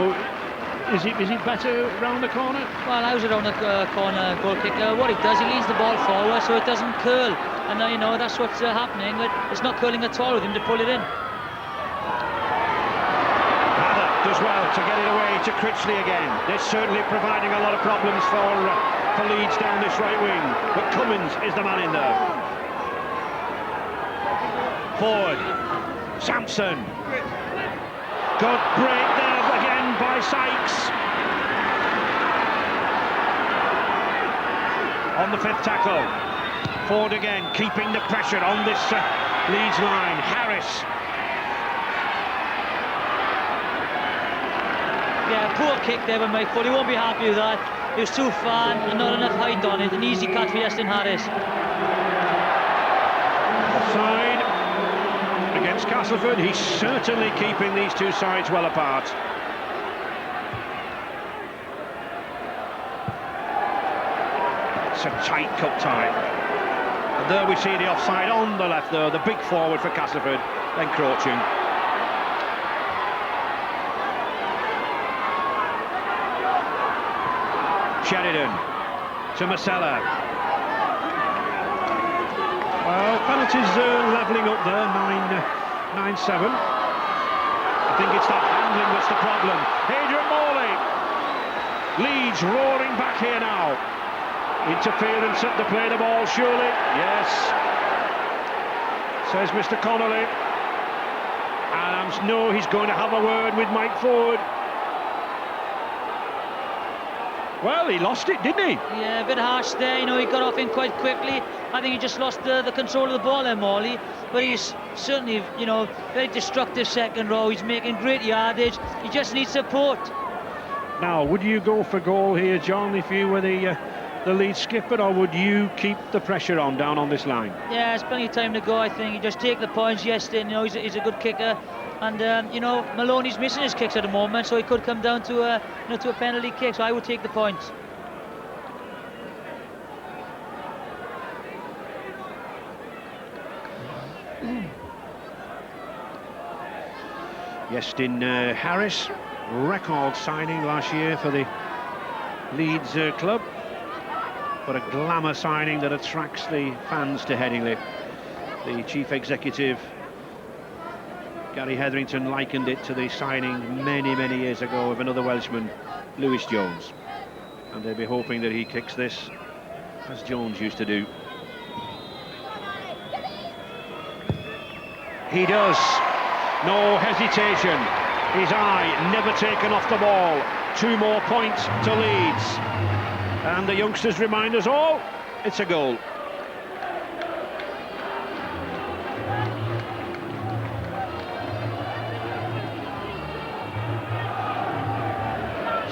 Is it better round the corner? Well, I was around the corner goal kicker. What he does, he leads the ball forward so it doesn't curl. And that's what's happening. But it's not curling at all with him to pull it in. Rather does well to get it away to Critchley again. They're certainly providing a lot of problems for Leeds down this right wing. But Cummins is the man in there. Forward. Sampson. Good break there again by Sykes. On the fifth tackle. Ford again, keeping the pressure on this Leeds line. Harris. Yeah, poor kick there by Mike Ford. He won't be happy with that. It was too far and not enough height on it. An easy cut for Iestyn Harris. Offside against Castleford. He's certainly keeping these two sides well apart. It's a tight cup tie. And there we see the offside on the left there, the big forward for Castleford, encroaching. Sheridan to Masella. Well, penalties levelling up there, 9-7. I think it's that handling that's the problem. Adrian Morley. Leeds roaring back here now. Interference at the play of the ball, surely. Yes, says Mr. Connolly. And I know he's going to have a word with Mike Ford. Well, he lost it, didn't he? Yeah, a bit harsh there. He got off in quite quickly. I think he just lost the control of the ball there, Morley. But he's certainly, very destructive second row. He's making great yardage. He just needs support. Now, would you go for goal here, John, if you were the lead skipper, or would you keep the pressure on down on this line? Yeah, there's plenty of time to go. I think you just take the points. Yes, he's a good kicker. And Maloney's missing his kicks at the moment, so he could come down to a penalty kick. So I would take the points. Iestyn Harris, record signing last year for the Leeds club, but a glamour signing that attracts the fans to Headingley. The chief executive, Gary Hetherington, likened it to the signing many years ago of another Welshman, Lewis Jones, and they'll be hoping that he kicks this as Jones used to do. He does. No hesitation. His eye never taken off the ball. 2 more points to Leeds, and the youngsters remind us all it's a goal.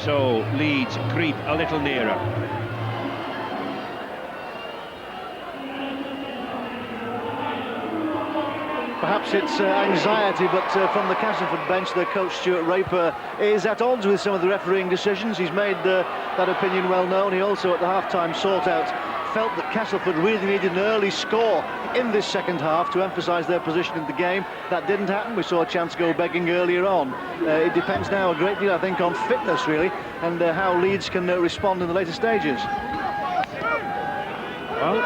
So Leeds creep a little nearer. Perhaps it's anxiety, but from the Castleford bench, their coach Stuart Raper is at odds with some of the refereeing decisions. He's made that opinion well known. He also, at the half-time sort-out, felt that Castleford really needed an early score in this second half to emphasise their position in the game. That didn't happen. We saw a chance go begging earlier on. It depends now a great deal, I think, on fitness, really, and how Leeds can respond in the later stages. Well,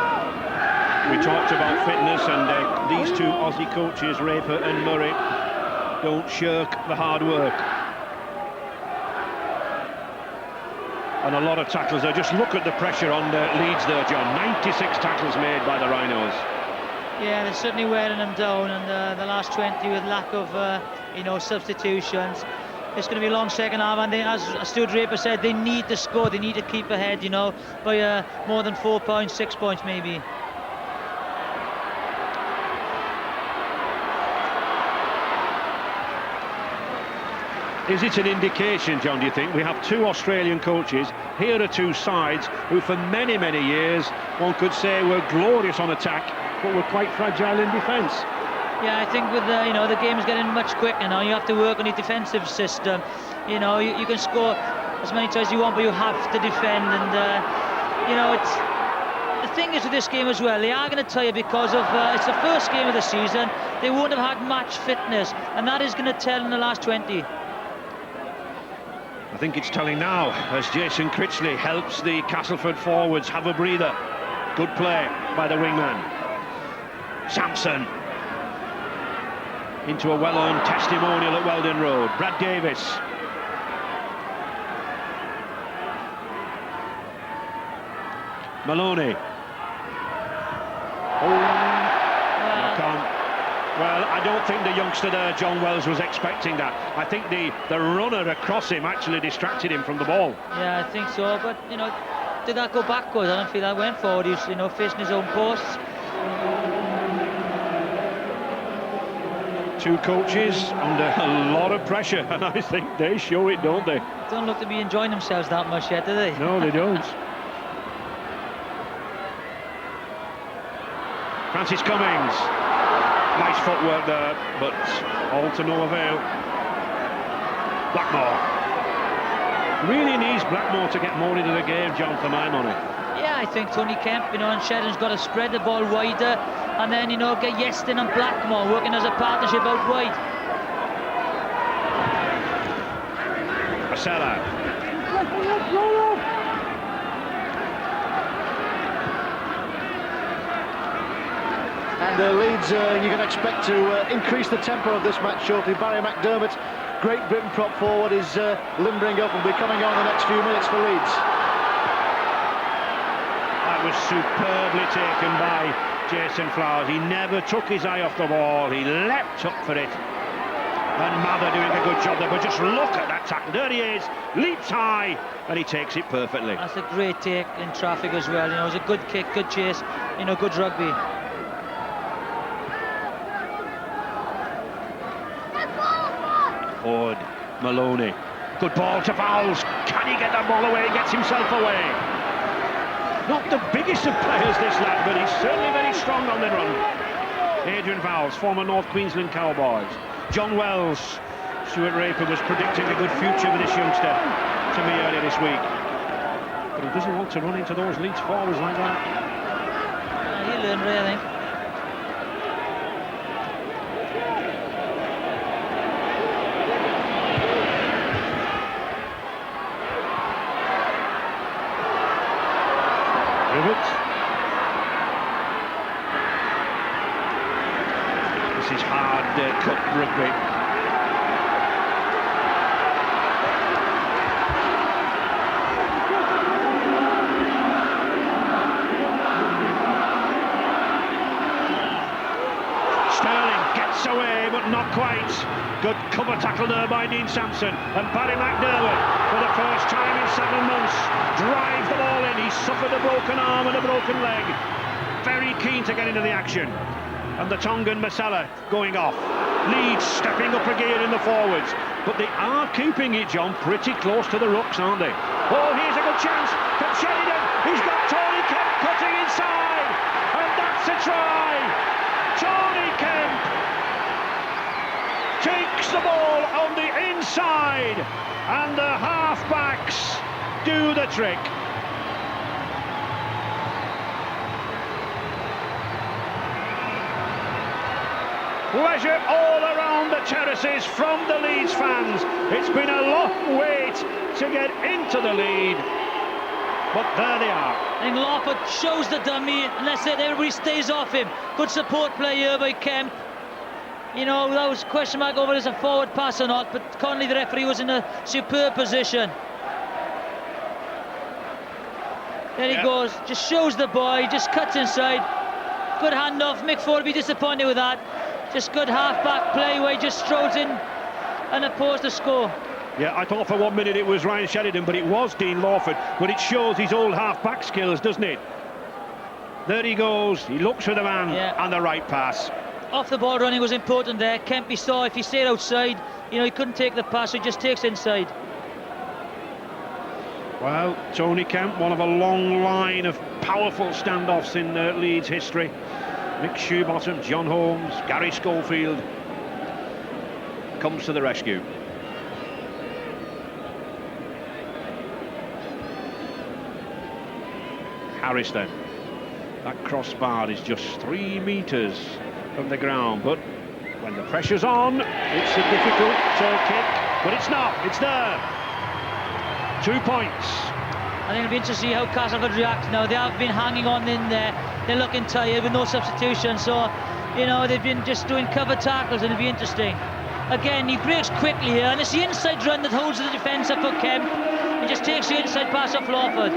we talked about fitness, and these two Aussie coaches, Raper and Murray, don't shirk the hard work. And a lot of tackles there. Just look at the pressure on Leeds there, John. 96 tackles made by the Rhinos. Yeah, they're certainly wearing them down, and the last 20 with lack of, substitutions. It's going to be a long second half, and as Stu Draper said, they need to score, they need to keep ahead, by more than 4 points, 6 points maybe. Is it an indication, John, do you think? We have two Australian coaches. Here are two sides who for many, many years, one could say, were glorious on attack, but were quite fragile in defence. Yeah, I think with the game's getting much quicker now. You have to work on your defensive system. You can score as many times as you want, but you have to defend. And it's the thing is with this game as well. They are going to tell you because of it's the first game of the season. They won't have had match fitness, and that is going to tell in the last 20. I think it's telling now as Jason Critchley helps the Castleford forwards have a breather. Good play by the wingman. Sampson into a well-earned testimonial at Weldon Road. Brad Davis. Maloney. Knock on. Well, I don't think the youngster there, John Wells, was expecting that. I think the runner across him actually distracted him from the ball. Yeah, I think so, but, did that go backwards? I don't feel that went forward. He was, facing his own posts. Two coaches under a lot of pressure, and I think they show it, don't they? Don't look to be enjoying themselves that much yet, do they? No, they don't. Francis Cummings. Nice footwork there, but all to no avail. Blackmore. Really needs Blackmore to get more into the game, John, for my money. Yeah, I think Tony Kemp, and Shedden's got to spread the ball wider, and then, get Yeston and Blackmore working as a partnership out wide. Marcella. And Leeds, you can expect to increase the tempo of this match shortly. Barry McDermott, Great Britain prop forward, is limbering up and will be coming on the next few minutes for Leeds. That was superbly taken by Jason Flowers. He never took his eye off the ball. He leapt up for it. And Mather doing a good job there, but just look at that tackle. There he is, leaps high, and he takes it perfectly. That's a great take in traffic as well. It was a good kick, good chase, good rugby. Ford, Maloney, good ball to Fowles. Can he get that ball away? He gets himself away. Not the biggest of players, this lad, but he's certainly very strong on the run. Adrian Fowles, former North Queensland Cowboys. John Wells, Stuart Raper was predicting a good future with this youngster to me earlier this week. But he doesn't want to run into those Leeds forwards like that. He'll learn, Ray, I think. This is hard cut rugby. Sterling gets away, but not quite. Good cover tackle there by Dean Sampson, and Barry McDermott, for the first time in 7 months, drives the ball in. He suffered a broken arm and a broken leg. Very keen to get into the action. And the Tongan Marcella going off. Leeds stepping up a gear in the forwards, but they are keeping it, John, pretty close to the rucks, aren't they? Oh, here's a good chance for Sheridan. He's got Tony Kemp cutting inside, and that's a try. Tony Kemp takes the ball on the inside, and the half-backs do the trick. Pleasure all around the terraces from the Leeds fans. It's been a long wait to get into the lead, but there they are. I think Lawford shows the dummy, and that's it, everybody stays off him. Good support play here by Kemp. That was a question mark over as a forward pass or not, but Connolly, the referee, was in a superb position. There he goes, just shows the boy, just cuts inside. good handoff. Mick Ford will be disappointed with that. Just good half-back play where he just strolls in and opposed the score. Yeah, I thought for 1 minute it was Ryan Sheridan, but it was Dean Lawford. But it shows his old half-back skills, doesn't it? There he goes, he looks for the man, and the right pass. Off the ball running was important there. Kempy saw if he stayed outside, you know, he couldn't take the pass, so he just takes inside. Well, Tony Kemp, one of a long line of powerful standoffs in Leeds history. Mick Shoebottom, John Holmes, Gary Schofield comes to the rescue. Harris then. That crossbar is just 3 metres from the ground, but when the pressure's on, it's a difficult kick, but it's not, it's there. 2 points. I think it'll be interesting to see how Castleford react now. They have been hanging on in there. They're looking tired with no substitution, so you know they've been just doing cover tackles. It'll be interesting. Again, he breaks quickly here, and it's the inside run that holds the defence up for Kemp. He just takes the inside pass off Lawford.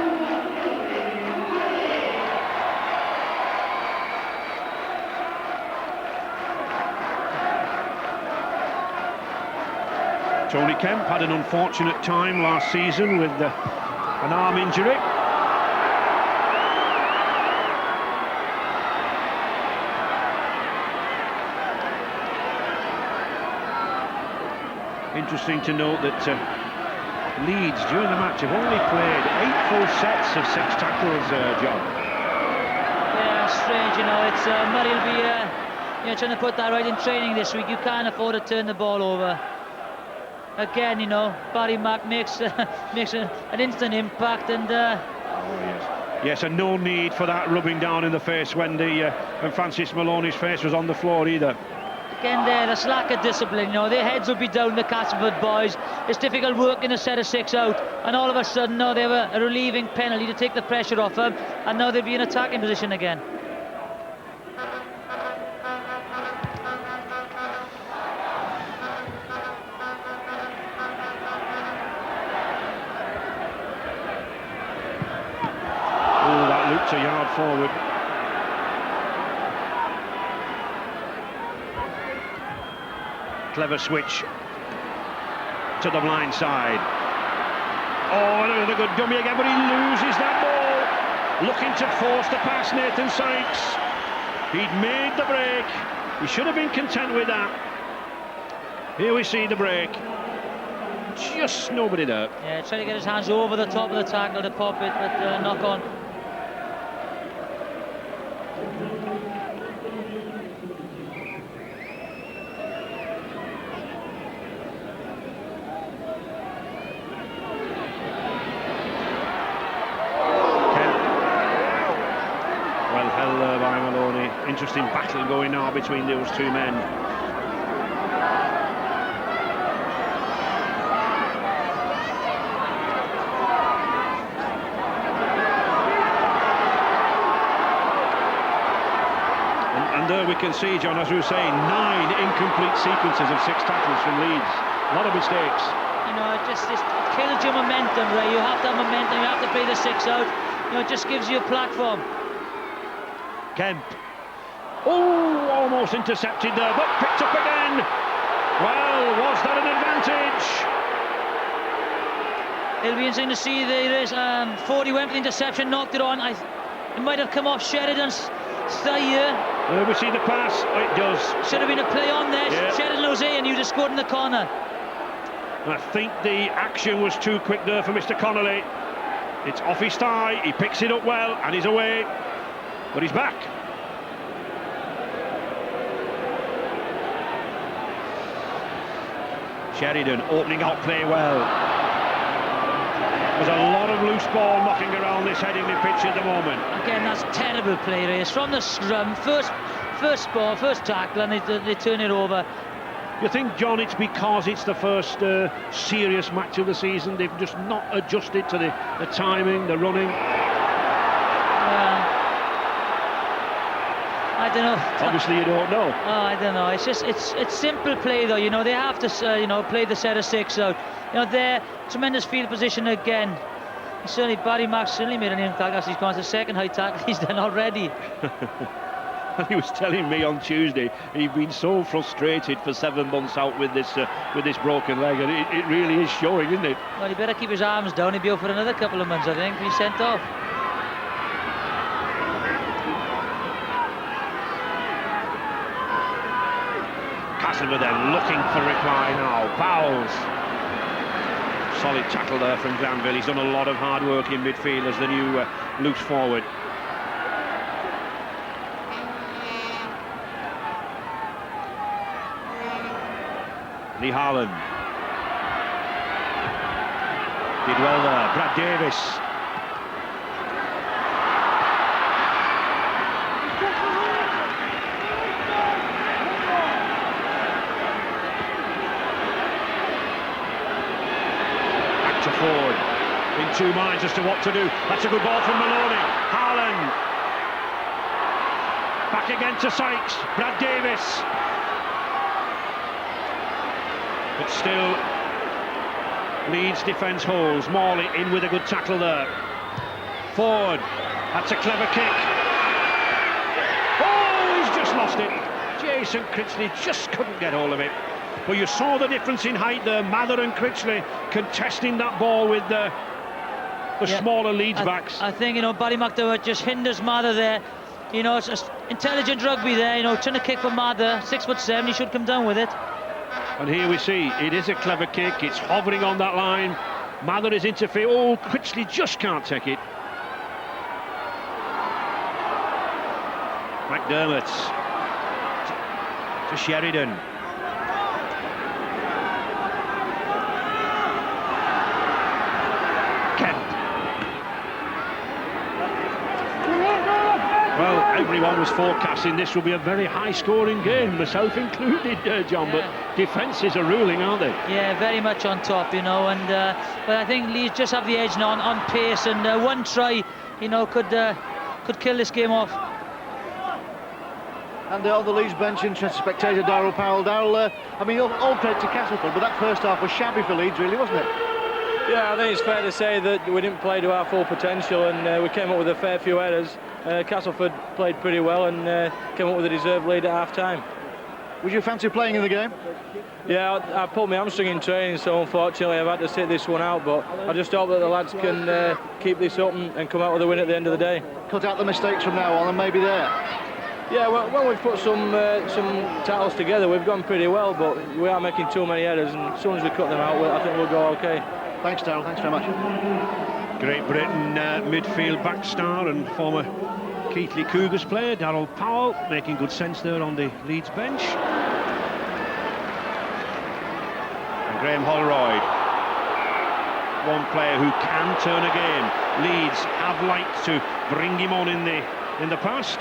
Tony Kemp had an unfortunate time last season with an arm injury. Interesting to note that Leeds during the match have only played 8 full sets of 6 tackles, John. Yeah, strange, you know. It's Murray will be you know, trying to put that right in training this week. You can't afford to turn the ball over. Again, you know, Barry Mack makes an instant impact, and yes, and no need for that rubbing down in the face when Francis Maloney's face was on the floor either. Again, there, the lack of discipline, you know, their heads will be down, the Castleford boys. It's difficult working a set of 6 out, and all of a sudden, no, they have a relieving penalty to take the pressure off them, and now they'll be in attacking position again. A yard forward. Clever switch to the blind side. Oh, another good dummy again, but he loses that ball. Looking to force the pass, Nathan Sykes. He'd made the break. He should have been content with that. Here we see the break. Just nobody there. Yeah, trying to get his hands over the top of the tackle to pop it, but knock on. Interesting battle going now between those 2 men. And there we can see, John, as we were saying, 9 incomplete sequences of 6 tackles from Leeds. A lot of mistakes. You know, it kills your momentum, Ray. You have to have momentum, you have to play the 6 out. You know, it just gives you a platform. Kemp. Oh, almost intercepted there, but picked up again. Well, was that an advantage? It'll be interesting to see the 40 Wembley interception, knocked it on. It might have come off Sheridan's thigh here. There we see the pass. Oh, it does. Should have been a play on there. Yeah. Sheridan Jose, and you'd have scored in the corner. I think the action was too quick there for Mr. Connolly. It's off his thigh, he picks it up well, and he's away. But he's back. Sheridan opening out play well. There's a lot of loose ball knocking around this Headingley pitch at the moment. Again, that's terrible play, Race. From the scrum, first ball, first tackle, and they turn it over. You think, John, it's because it's the first serious match of the season? They've just not adjusted to the timing, the running? I don't know. Obviously, you don't know. Oh, I don't know. It's just it's simple play though. You know, they have to you know, play the set of 6 out. You know, they're tremendous field position again. Certainly, Barry Mack certainly made an impact as he's gone to the second high tackle he's done already. And he was telling me on Tuesday he'd been so frustrated for 7 months out with this broken leg, and it really is showing, isn't it? Well, he better keep his arms down. He'll be out for another couple of months, I think. He's sent off. Castleford then looking for reply now. Bowles. Solid tackle there from Glanville. He's done a lot of hard work in midfield as the new loose forward. Lee Harlan did well there. Brad Davis. Back to Ford. In 2 minds as to what to do. That's a good ball from Maloney. Harlan. Back again to Sykes. Brad Davis. But still, Leeds defence holds. Morley in with a good tackle there. Ford, that's a clever kick. Oh, he's just lost it. Jason Critchley just couldn't get hold of it. But you saw the difference in height there. Mather and Critchley contesting that ball with the smaller Leeds backs. I think, Barry McDowell just hinders Mather there. It's just intelligent rugby there, trying to kick for Mather. 6'7", he should come down with it. And here we see, it is a clever kick, it's hovering on that line. Mather is interfering. Oh, Critchley just can't take it. McDermott to Sheridan. Kemp. Well, everyone was forecasting this will be a very high-scoring game, myself included, John. Yeah. But defences are ruling, aren't they? Yeah, very much on top, and but I think Leeds just have the edge now on pace, and one try, could kill this game off. And on the Leeds bench, interested spectator Darryl Powell. Darryl, all credit to Castleford, but that first half was shabby for Leeds, really, wasn't it? Yeah, I think it's fair to say that we didn't play to our full potential, and we came up with a fair few errors. Castleford played pretty well and came up with a deserved lead at half-time. Would you fancy playing in the game? Yeah, I pulled my hamstring in training, so unfortunately I've had to sit this one out, but I just hope that the lads can keep this up and come out with a win at the end of the day. Cut out the mistakes from now on and maybe there. Yeah, well, when we've put some tackles together, we've gone pretty well, but we are making too many errors, and as soon as we cut them out, I think we'll go okay. Thanks, Darryl. Thanks very much. Great Britain midfield back star and former Keighley Cougars player Darryl Powell making good sense there on the Leeds bench. And Graham Holroyd, one player who can turn a game. Leeds have liked to bring him on in the past.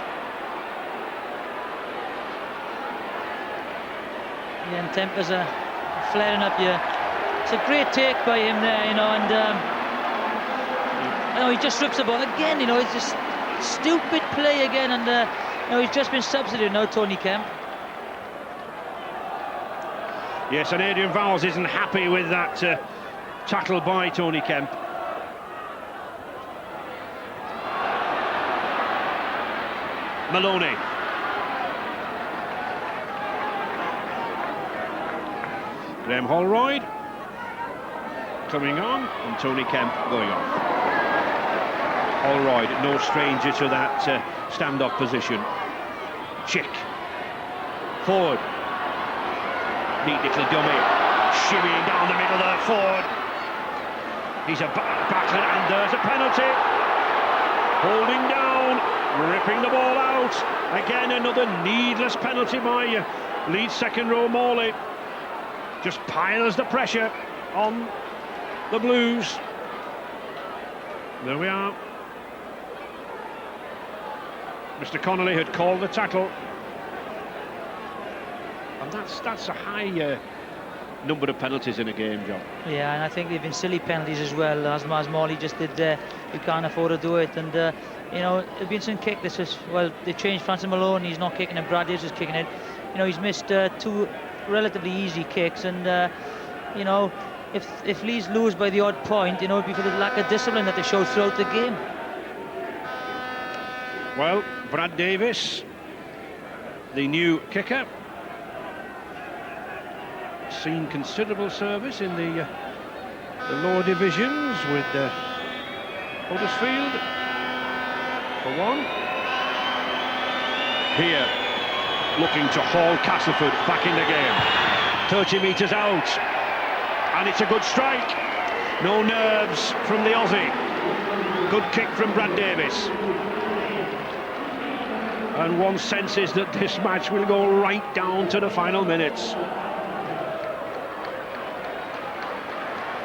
Yeah, and tempers are flaring up here. It's a great take by him there, and he just rips the ball again. It's just stupid play again, and he's just been substituted now, Tony Kemp. Yes, and Adrian Vowles isn't happy with that tackle by Tony Kemp. Maloney. Graham Holroyd coming on, and Tony Kemp going off. Holroyd, no stranger to that stand-off position. Chick. Ford. Neat little dummy. Shimmying down the middle there, Ford. He's a backman, and there's a penalty. Holding down, ripping the ball out. Again, another needless penalty by Leeds second row Morley. Just piles the pressure on the Blues. There we are. Mr. Connolly had called the tackle. And that's a high number of penalties in a game, John. Yeah, and I think they've been silly penalties as well, as Morley just did there. You can't afford to do it. And, the Vincent kick, this is, they changed Francis Malone, he's not kicking it, Brad is just kicking it. He's missed 2 relatively easy kicks, and if Leeds lose by the odd point, it'd be for the lack of discipline that they showed throughout the game. Well, Brad Davis the new kicker. Seen considerable service in the lower divisions with Huddersfield for one. Here, looking to haul Castleford back in the game. 30 metres out, and it's a good strike. No nerves from the Aussie. Good kick from Brad Davis. And one senses that this match will go right down to the final minutes.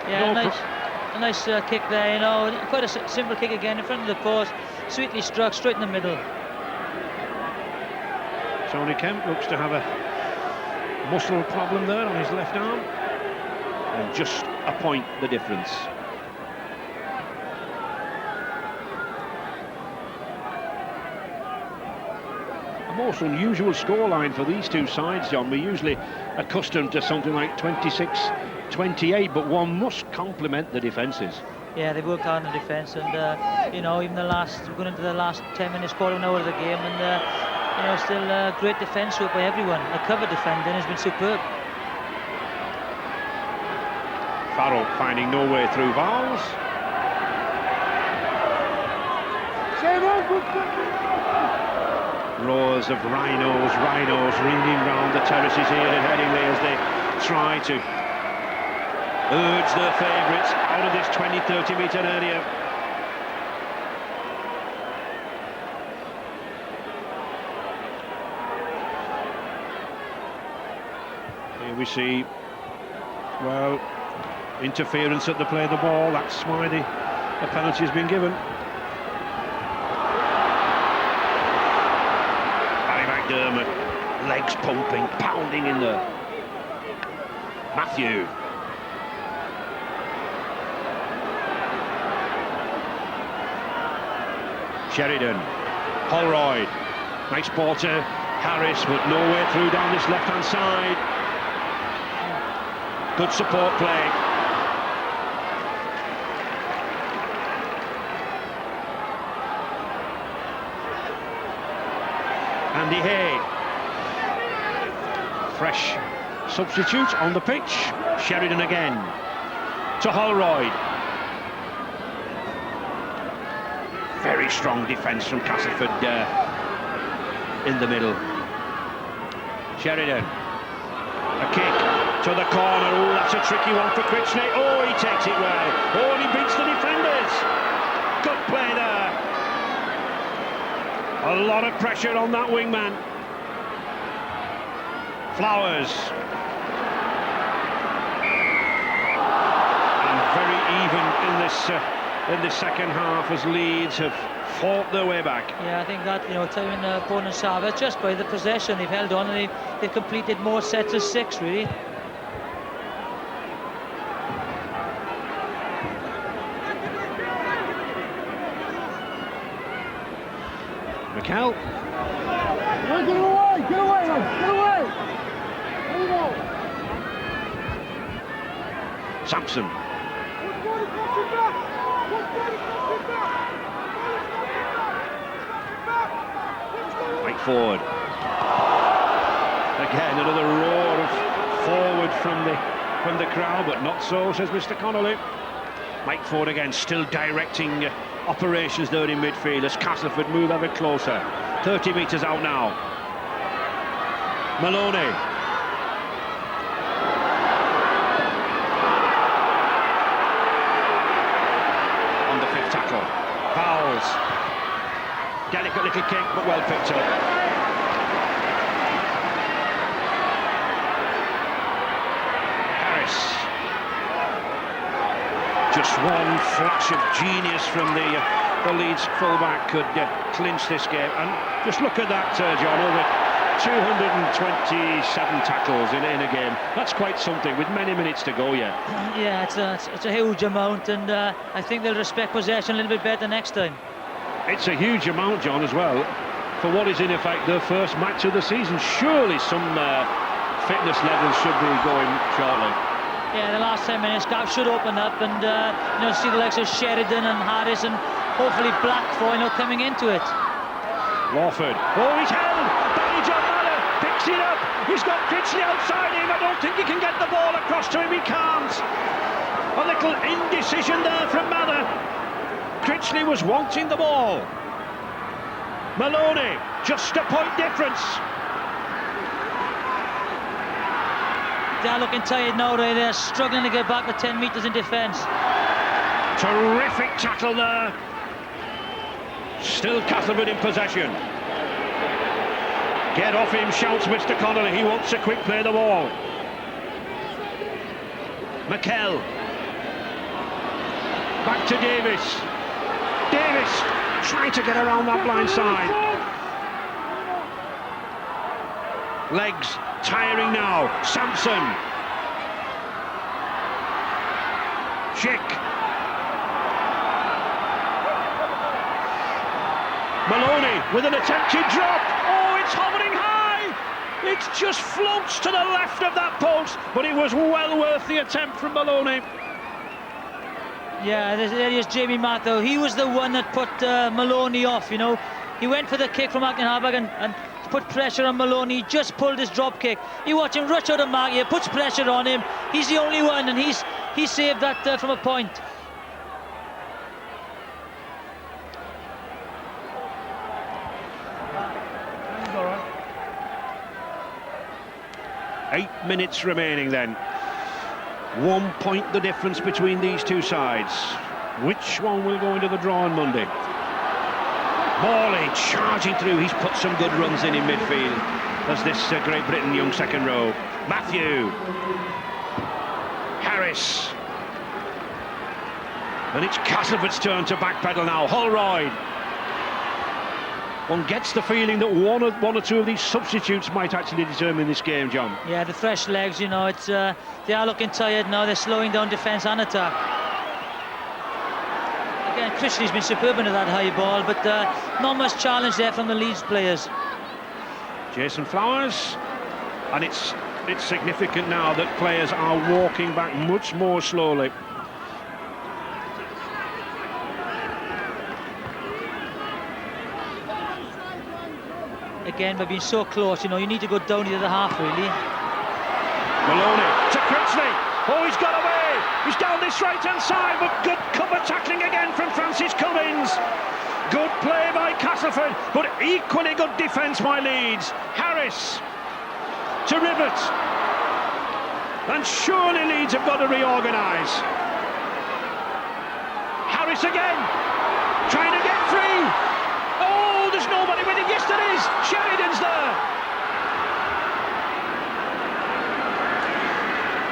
Yeah, a nice kick there, you know, quite a simple kick again in front of the post, sweetly struck, straight in the middle. Tony Kemp looks to have a muscle problem there on his left arm, and just a point the difference. A most unusual scoreline for these two sides, John. We're usually accustomed to something like 26-28, but one must compliment the defences. Yeah, they worked hard in the defence, and you know, even we're going into the last 10 minutes, quarter of an hour of the game, and you know, still great defence work by everyone. The cover defending has been superb. Farrell finding no way through Vowles. Rows of rhinos ringing round the terraces here at Headingley as they try to urge their favourites out of this 20-30 metre area. Here we see, well, interference at the play of the ball. That's why the penalty has been given. Barry McDermott, legs pumping, pounding in there. Matthew. Sheridan. Holroyd. Nice ball to Harris, but no way through down this left-hand side. Good support play. Andy Hay. Fresh substitute on the pitch. Sheridan again. To Holroyd. Very strong defence from Castleford in the middle. Sheridan. A kick to the corner. Oh, that's a tricky one for Critchley. Oh, he takes it well. Oh, and he beats the defenders. Good play there. A lot of pressure on that wingman. Flowers. And very even in this second half as Leeds have fought their way back. Yeah, I think that, you know, timing the opponent's service just by the possession they've held on, and they've completed more sets of 6, really. McCall. Get away, lads, get away! There you go. Sampson. Right forward. Again, another roar of forward from the crowd, but not so, says Mr. Connolly. Mike Ford again, still directing operations there in midfield as Castleford move ever closer. 30 metres out now. Maloney. On the 5th tackle. Vowles. Delicate little kick, but well picked up. Harris. Just one flash of genius from the Leeds fullback could clinch this game. And just look at that, John, over 227 tackles in a game. That's quite something, with many minutes to go yet. Yeah, it's a huge amount, and I think they'll respect possession a little bit better next time. It's a huge amount, John, as well, for what is in effect their first match of the season. Surely some fitness levels should be going shortly. Yeah, the last 10 minutes, gaps should open up, and you know, see the likes of Sheridan and Harris, and hopefully Blackfoy, you know, coming into it. Lawford. Oh, he's held! Barry John Madden! backs it up. He's got Critchley outside him. I don't think he can get the ball across to him. He can't. A little indecision there from Mather. Critchley was wanting the ball. Maloney, just a point difference. They're looking tired now, Ray. They're struggling to get back to 10 metres in defence. Terrific tackle there. Still Castleford in possession. Get off him, shouts Mr. Connolly. He wants a quick play the ball. McKell. Back to Davis. Davis trying to get around that blind side. Legs tiring now. Sampson. Schick. Maloney with an attempted drop. Oh, it's hovering high. It just floats to the left of that post, but it was well worth the attempt from Maloney. Yeah, there is Jamie Mather. He was the one that put Maloney off, you know. He went for the kick from Akenhabag and put pressure on Maloney. He just pulled his drop kick. You watch him rush out of mark here, puts pressure on him. He's the only one, and he saved that from a point. All right. 8 minutes remaining then. 1 point the difference between these two sides. Which one will go into the draw on Monday? Morley charging through. He's put some good runs in midfield as this Great Britain young second row. Matthew. Harris. And it's Castleford's turn to backpedal now. Holroyd. One gets the feeling that one or two of these substitutes might actually determine this game, John. Yeah, the fresh legs, you know, they are looking tired now. They're slowing down defence and attack. Again, Critchley's been superb into that high ball, but not much challenge there from the Leeds players. Jason Flowers, and it's significant now that players are walking back much more slowly. Again, we've been so close, you know, you need to go down into the half, really. Maloney to Critchley. Oh, he's got away. He's down this right-hand side, but good cover tackling again from Francis Cummins. Good play by Castleford, but equally good defence by Leeds. Harris to Rivet. And surely Leeds have got to reorganise. Harris again, trying to get free. Oh, there's nobody with it. Yes, there is. Sheridan's there.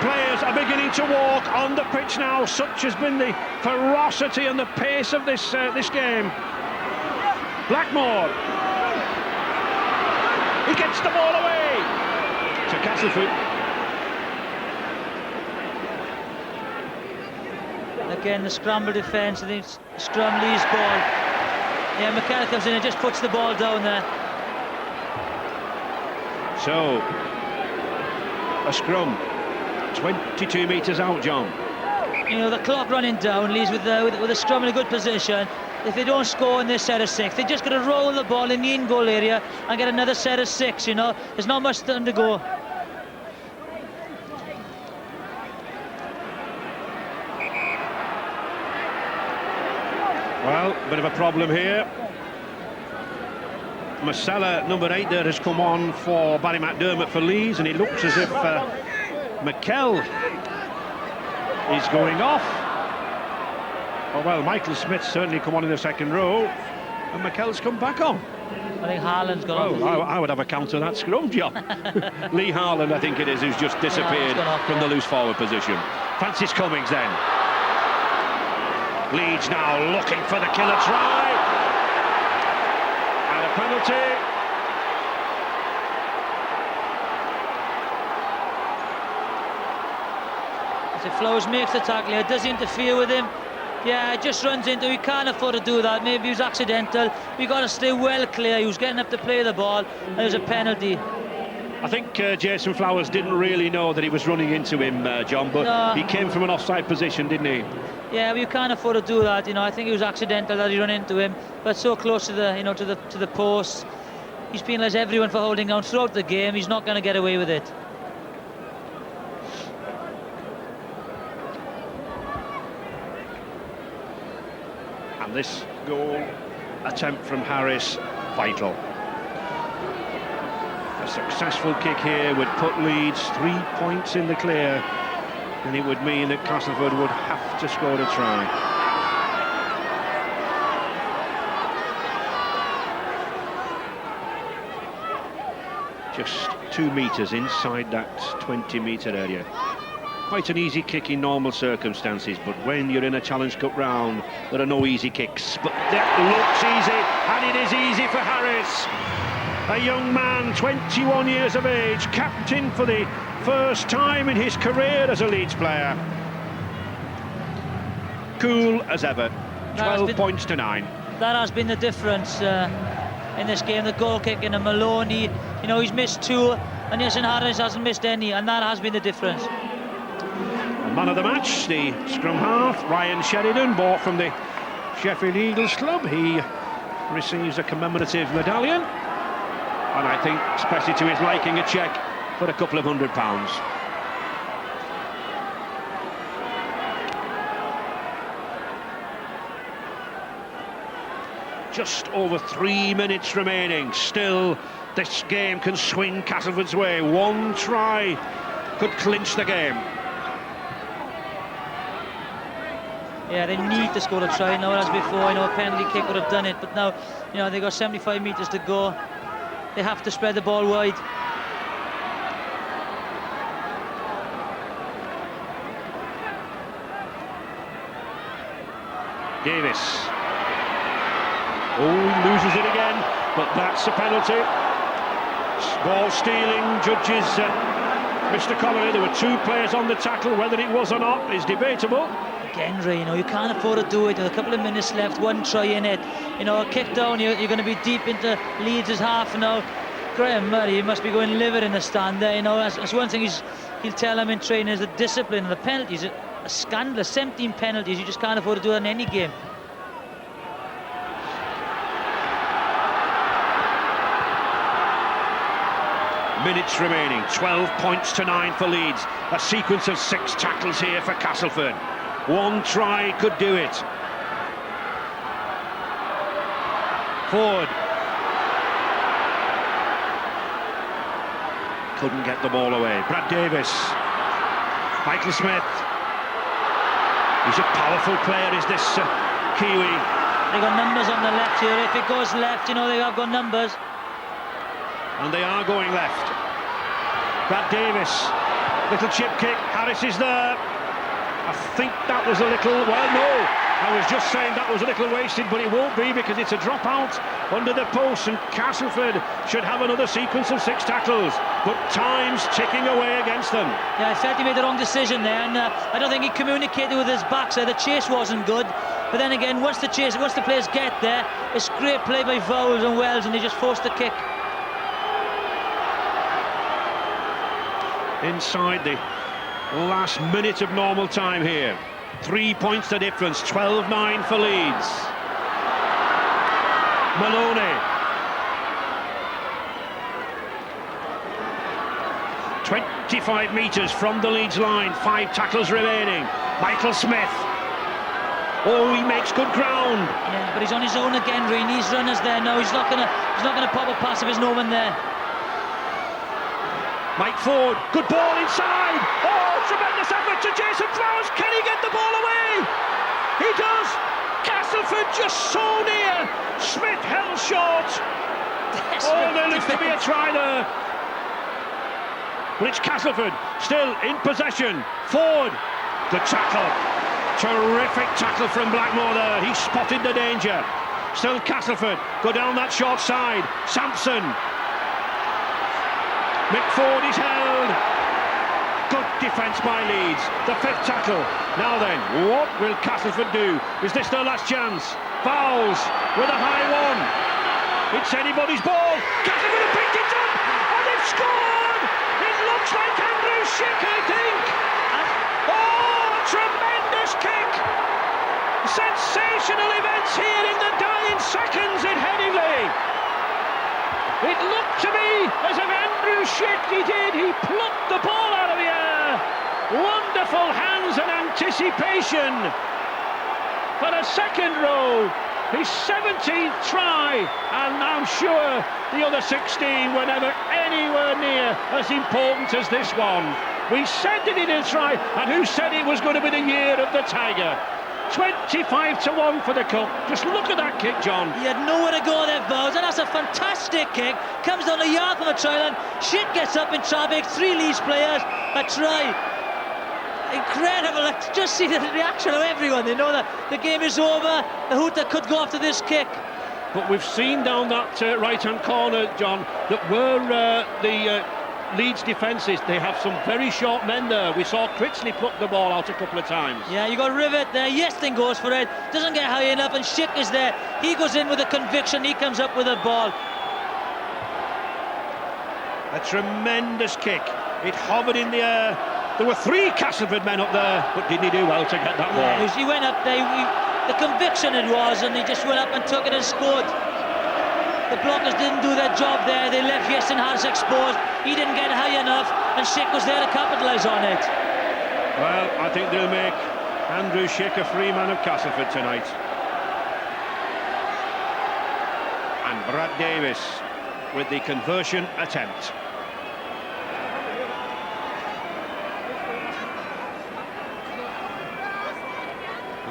Players are beginning to walk on the pitch now. Such has been the ferocity and the pace of this game. Blackmore. He gets the ball away to Castleford. Again, the scramble defence, I think scrum Lee's ball. Yeah, McKenna comes in and just puts the ball down there. So, a scrum, 22 metres out, John. You know, the clock running down, Leeds with a scrum in a good position. If they don't score in this set of 6, they're just going to roll the ball in the in-goal area and get another set of 6, you know. There's not much time to go. Well, bit of a problem here. Masella, number 8 there, has come on for Barry McDermott for Leeds, and it looks as if McKell is going off. Oh, well, Michael Smith's certainly come on in the second row, and McKell's come back on. I think Harlan's gone off. I would have a counter that scrum, John. Lee Harlan, I think it is, who's just disappeared from the loose forward position. Francis Cummings then. Leeds now looking for the killer try. And a penalty. If Flowers makes the tackle here, does he interfere with him? Yeah, it just runs into him. He can't afford to do that. Maybe he was accidental. We've got to stay well clear. He was getting up to play the ball, and there's a penalty. I think Jason Flowers didn't really know that he was running into him, John, but he came from an offside position, didn't he? Yeah, but you can't afford to do that. You know, I think it was accidental that he ran into him, but so close to the, you know, to the post. He's penalised everyone for holding on throughout the game. He's not going to get away with it. And this goal attempt from Harris, vital. A successful kick here would put Leeds 3 points in the clear, and it would mean that Castleford would have to score a try. Just 2 metres inside that 20-metre area. Quite an easy kick in normal circumstances, but when you're in a Challenge Cup round, there are no easy kicks. But that looks easy, and it is easy for Harris. A young man, 21 years of age, captain for the first time in his career as a Leeds player. Cool as ever, 12 points to 9. That has been the difference in this game. The goal kicking and Maloney, you know, he's missed 2, and Jason Harris hasn't missed any, and that has been the difference. Man of the match, the scrum half, Ryan Sheridan, bought from the Sheffield Eagles club. He receives a commemorative medallion, and I think, especially to his liking, a cheque for a couple of £100. Just over 3 minutes remaining. Still, this game can swing Castleford's way. 1 try could clinch the game. Yeah, they need to score a try now, as before. You know, a penalty kick would have done it, but now, you know, they've got 75 metres to go. They have to spread the ball wide. Davis. Oh, he loses it again, but that's a penalty. Ball stealing, judges Mr. Connery. There were 2 players on the tackle. Whether it was or not is debatable. Again, Ray, you know, you can't afford to do it. There's a couple of minutes left, 1 try in it. You know, a kick down, you're going to be deep into Leeds' half now. Graham Murray, he must be going livid in the stand there. You know, that's one thing he'll tell him in training is the discipline and the penalties. A scandalous 17 penalties. You just can't afford to do that in any game. Minutes remaining, 12 points to 9 for Leeds. A sequence of 6 tackles here for Castleford. 1 try could do it. Forward. Couldn't get the ball away. Brad Davis. Michael Smith. He's a powerful player, is this Kiwi. They got numbers on the left here. If it goes left, you know, they have got numbers. And they are going left. Brad Davis, little chip kick, Harris is there. I think that was a little, well, no, I was just saying that was a little wasted, but it won't be because it's a drop out under the post, and Castleford should have another sequence of 6 tackles, but time's ticking away against them. Yeah, I felt he made the wrong decision there, and I don't think he communicated with his back, so the chase wasn't good. But then again, once the players get there, it's great play by Vowles and Wells, and they just forced the kick. Inside the last minute of normal time here. 3 points the difference, 12-9 for Leeds. Maloney. 25 metres from the Leeds line, 5 tackles remaining. Michael Smith. Oh, he makes good ground. Yeah, but he's on his own again, Ray. He needs runners there now. He's not gonna pop a pass if there's no one there. Mike Ford, good ball inside. Oh, tremendous effort to Jason Flowers. Can he get the ball away? He does. Castleford just so near. Smith held short. Oh, there looks to be a try there. But it's Castleford still in possession. Ford, good tackle. Terrific tackle from Blackmore there. He spotted the danger. Still Castleford, go down that short side. Sampson. McFord is held. Good defence by Leeds. The 5th tackle. Now then, what will Castleford do? Is this their last chance? Fowles with a high one. It's anybody's ball. Castleford have picked it up and they've scored. It looks like Andrew Schick, I think. Oh, a tremendous kick. Sensational events here in the dying seconds in Headingley. It looked to me as if Andrew Schick, he plucked the ball out of the air. Wonderful hands and anticipation for a second row. His 17th try, and I'm sure the other 16 were never anywhere near as important as this one. We said that he did try, and who said it was going to be the year of the Tiger? 25-1 for the cup. Just look at that kick, John. He had nowhere to go there, Bowes, and that's a fantastic kick. Comes down a yard from the Challlenge. Shit gets up in traffic. 3 Leeds players. A try. Incredible. Just see the reaction of everyone. They know that the game is over. The hooter could go after this kick. But we've seen down that right-hand corner, John, that where the Leeds defences, they have some very short men there. We saw Critchley pluck the ball out a couple of times. Yeah, you got Rivet there. Yesting goes for it. Doesn't get high enough, and Schick is there. He goes in with a conviction. He comes up with a ball. A tremendous kick. It hovered in the air. There were 3 Castleford men up there, but didn't he do well to get that ball? Yeah, he went up there. The conviction it was, and he just went up and took it and scored. The blockers didn't do their job there. They left Yesting Harris exposed. He didn't get high enough, and Schick was there to capitalise on it. Well, I think they'll make Andrew Schick a free man of Castleford tonight. And Brad Davis with the conversion attempt.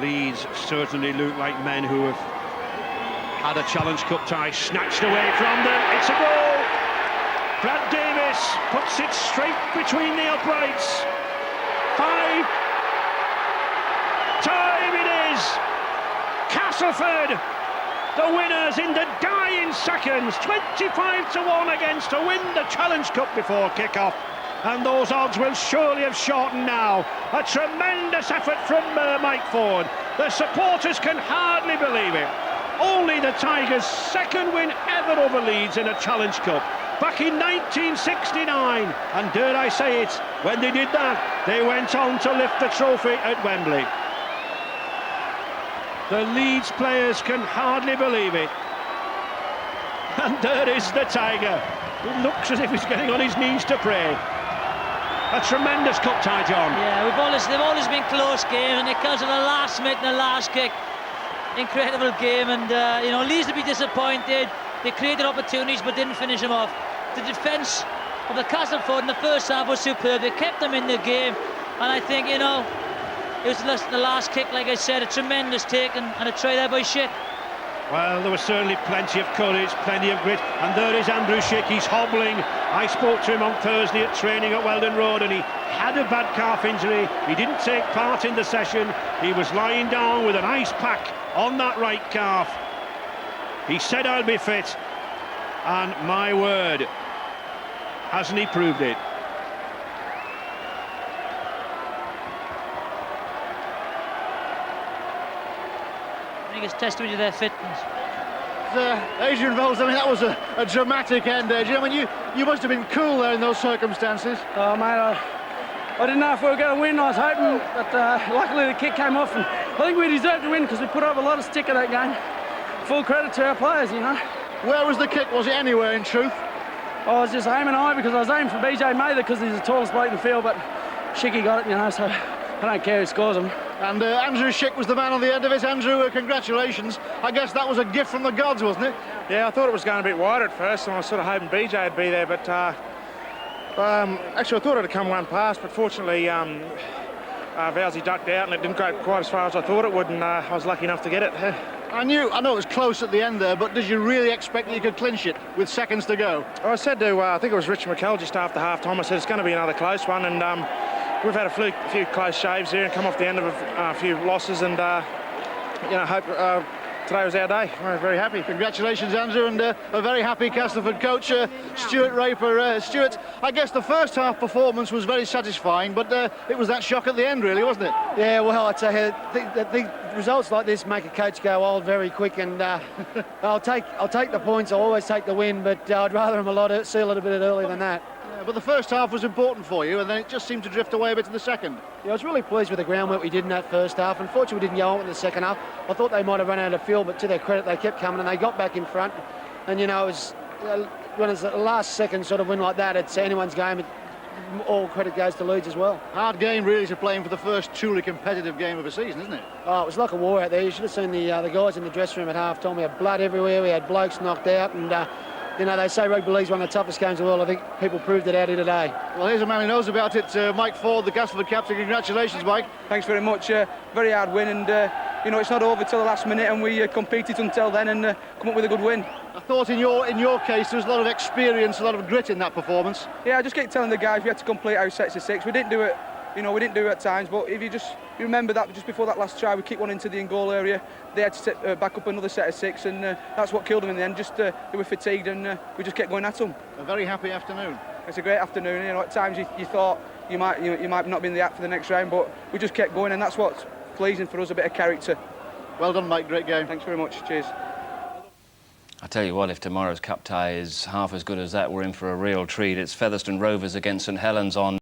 Leeds certainly look like men who have had a Challenge Cup tie snatched away from them. It's a goal. Brad Davis puts it straight between the uprights. 5. Time it is. Castleford, the winners in the dying seconds. 25-1 against to win the Challenge Cup before kick-off. And those odds will surely have shortened now. A tremendous effort from Mike Ford. The supporters can hardly believe it. Only the Tigers' second win ever over Leeds in a Challenge Cup. Back in 1969. And dare I say it, when they did that, they went on to lift the trophy at Wembley. The Leeds players can hardly believe it. And there is the Tiger. It looks as if he's getting on his knees to pray. A tremendous cup tie, John. Yeah, they've always been close games, and it comes to the last minute and the last kick. Incredible game, and you know, Leeds will be disappointed. They created opportunities but didn't finish them off. The defence of the Castleford in the first half was superb. They kept them in the game, and I think, you know, it was the last kick, like I said, a tremendous take and a try there by Schick. Well, there was certainly plenty of courage, plenty of grit, and there is Andrew Schick. He's hobbling. I spoke to him on Thursday at training at Weldon Road, and he had a bad calf injury. He didn't take part in the session. He was lying down with an ice pack on that right calf. He said, "I'll be fit," and my word, hasn't he proved it? I think it's testament to their fitness. Adrian Voles, I mean, that was a dramatic end, Adrian. I mean, you must have been cool there in those circumstances. Oh, mate, I didn't know if we were going to win. I was hoping, but luckily the kick came off, and I think we deserved to win because we put up a lot of stick in that game. Full credit to our players, you know. Where was the kick? Was it anywhere, in truth? I was just aiming high because I was aiming for BJ Mather because he's the tallest bloke in the field, but Schicky got it, you know, so I don't care who scores them. And Andrew Schick was the man on the end of it. Andrew, congratulations. I guess that was a gift from the gods, wasn't it? Yeah, I thought it was going a bit wide at first, and I was sort of hoping BJ would be there, but actually I thought it had come one past, but fortunately Vowsy ducked out and it didn't go quite as far as I thought it would, and I was lucky enough to get it. I know it was close at the end there, but did you really expect that you could clinch it with seconds to go? I said to, I think it was Richard McKell just after half-time, I said it's going to be another close one, and we've had a few close shaves here and come off the end of a few losses, and you know, hope today was our day. We're very happy. Congratulations, Andrew, and a very happy Castleford coach, Stuart Raper. Stuart, I guess the first half performance was very satisfying, but it was that shock at the end, really, wasn't it? Yeah, well, I'd say the results like this make a coach go old very quick, and I'll take the points. I'll always take the win, but I'd rather them see a little bit earlier than that. Yeah, but the first half was important for you, and then it just seemed to drift away a bit in the second. Yeah, I was really pleased with the groundwork we did in that first half. Unfortunately, we didn't go on in the second half. I thought they might have run out of fuel, but to their credit, they kept coming and they got back in front. And you know, it was when it's a last-second sort of win like that, it's anyone's game. All credit goes to Leeds as well. Hard game, really, to play in for the first truly competitive game of the season, isn't it? Oh, it was like a war out there. You should have seen the guys in the dressing room at half-time. We had blood everywhere. We had blokes knocked out, and you know, they say rugby league's one of the toughest games in the world. I think people proved it out here today. Well, here's a man who knows about it, Mike Ford, the Castleford captain. Congratulations, Mike. Thanks very much. Very hard win, and you know, it's not over till the last minute, and we competed until then and come up with a good win. I thought in your case there was a lot of experience, a lot of grit in that performance. Yeah, I just keep telling the guys we had to complete our sets of 6. We didn't do it, you know, we didn't do it at times, but if you remember that just before that last try, we kicked one into the in-goal area. They had to set, back up another set of 6, and that's what killed them in the end. Just they were fatigued, and we just kept going at them. A very happy afternoon. It's a great afternoon. You know, at times you thought you might not be in the act for the next round, but we just kept going, and that's what's pleasing for us, a bit of character. Well done, Mike. Great game. Thanks very much. Cheers. I tell you what, if tomorrow's cup tie is half as good as that, we're in for a real treat. It's Featherstone Rovers against St Helens on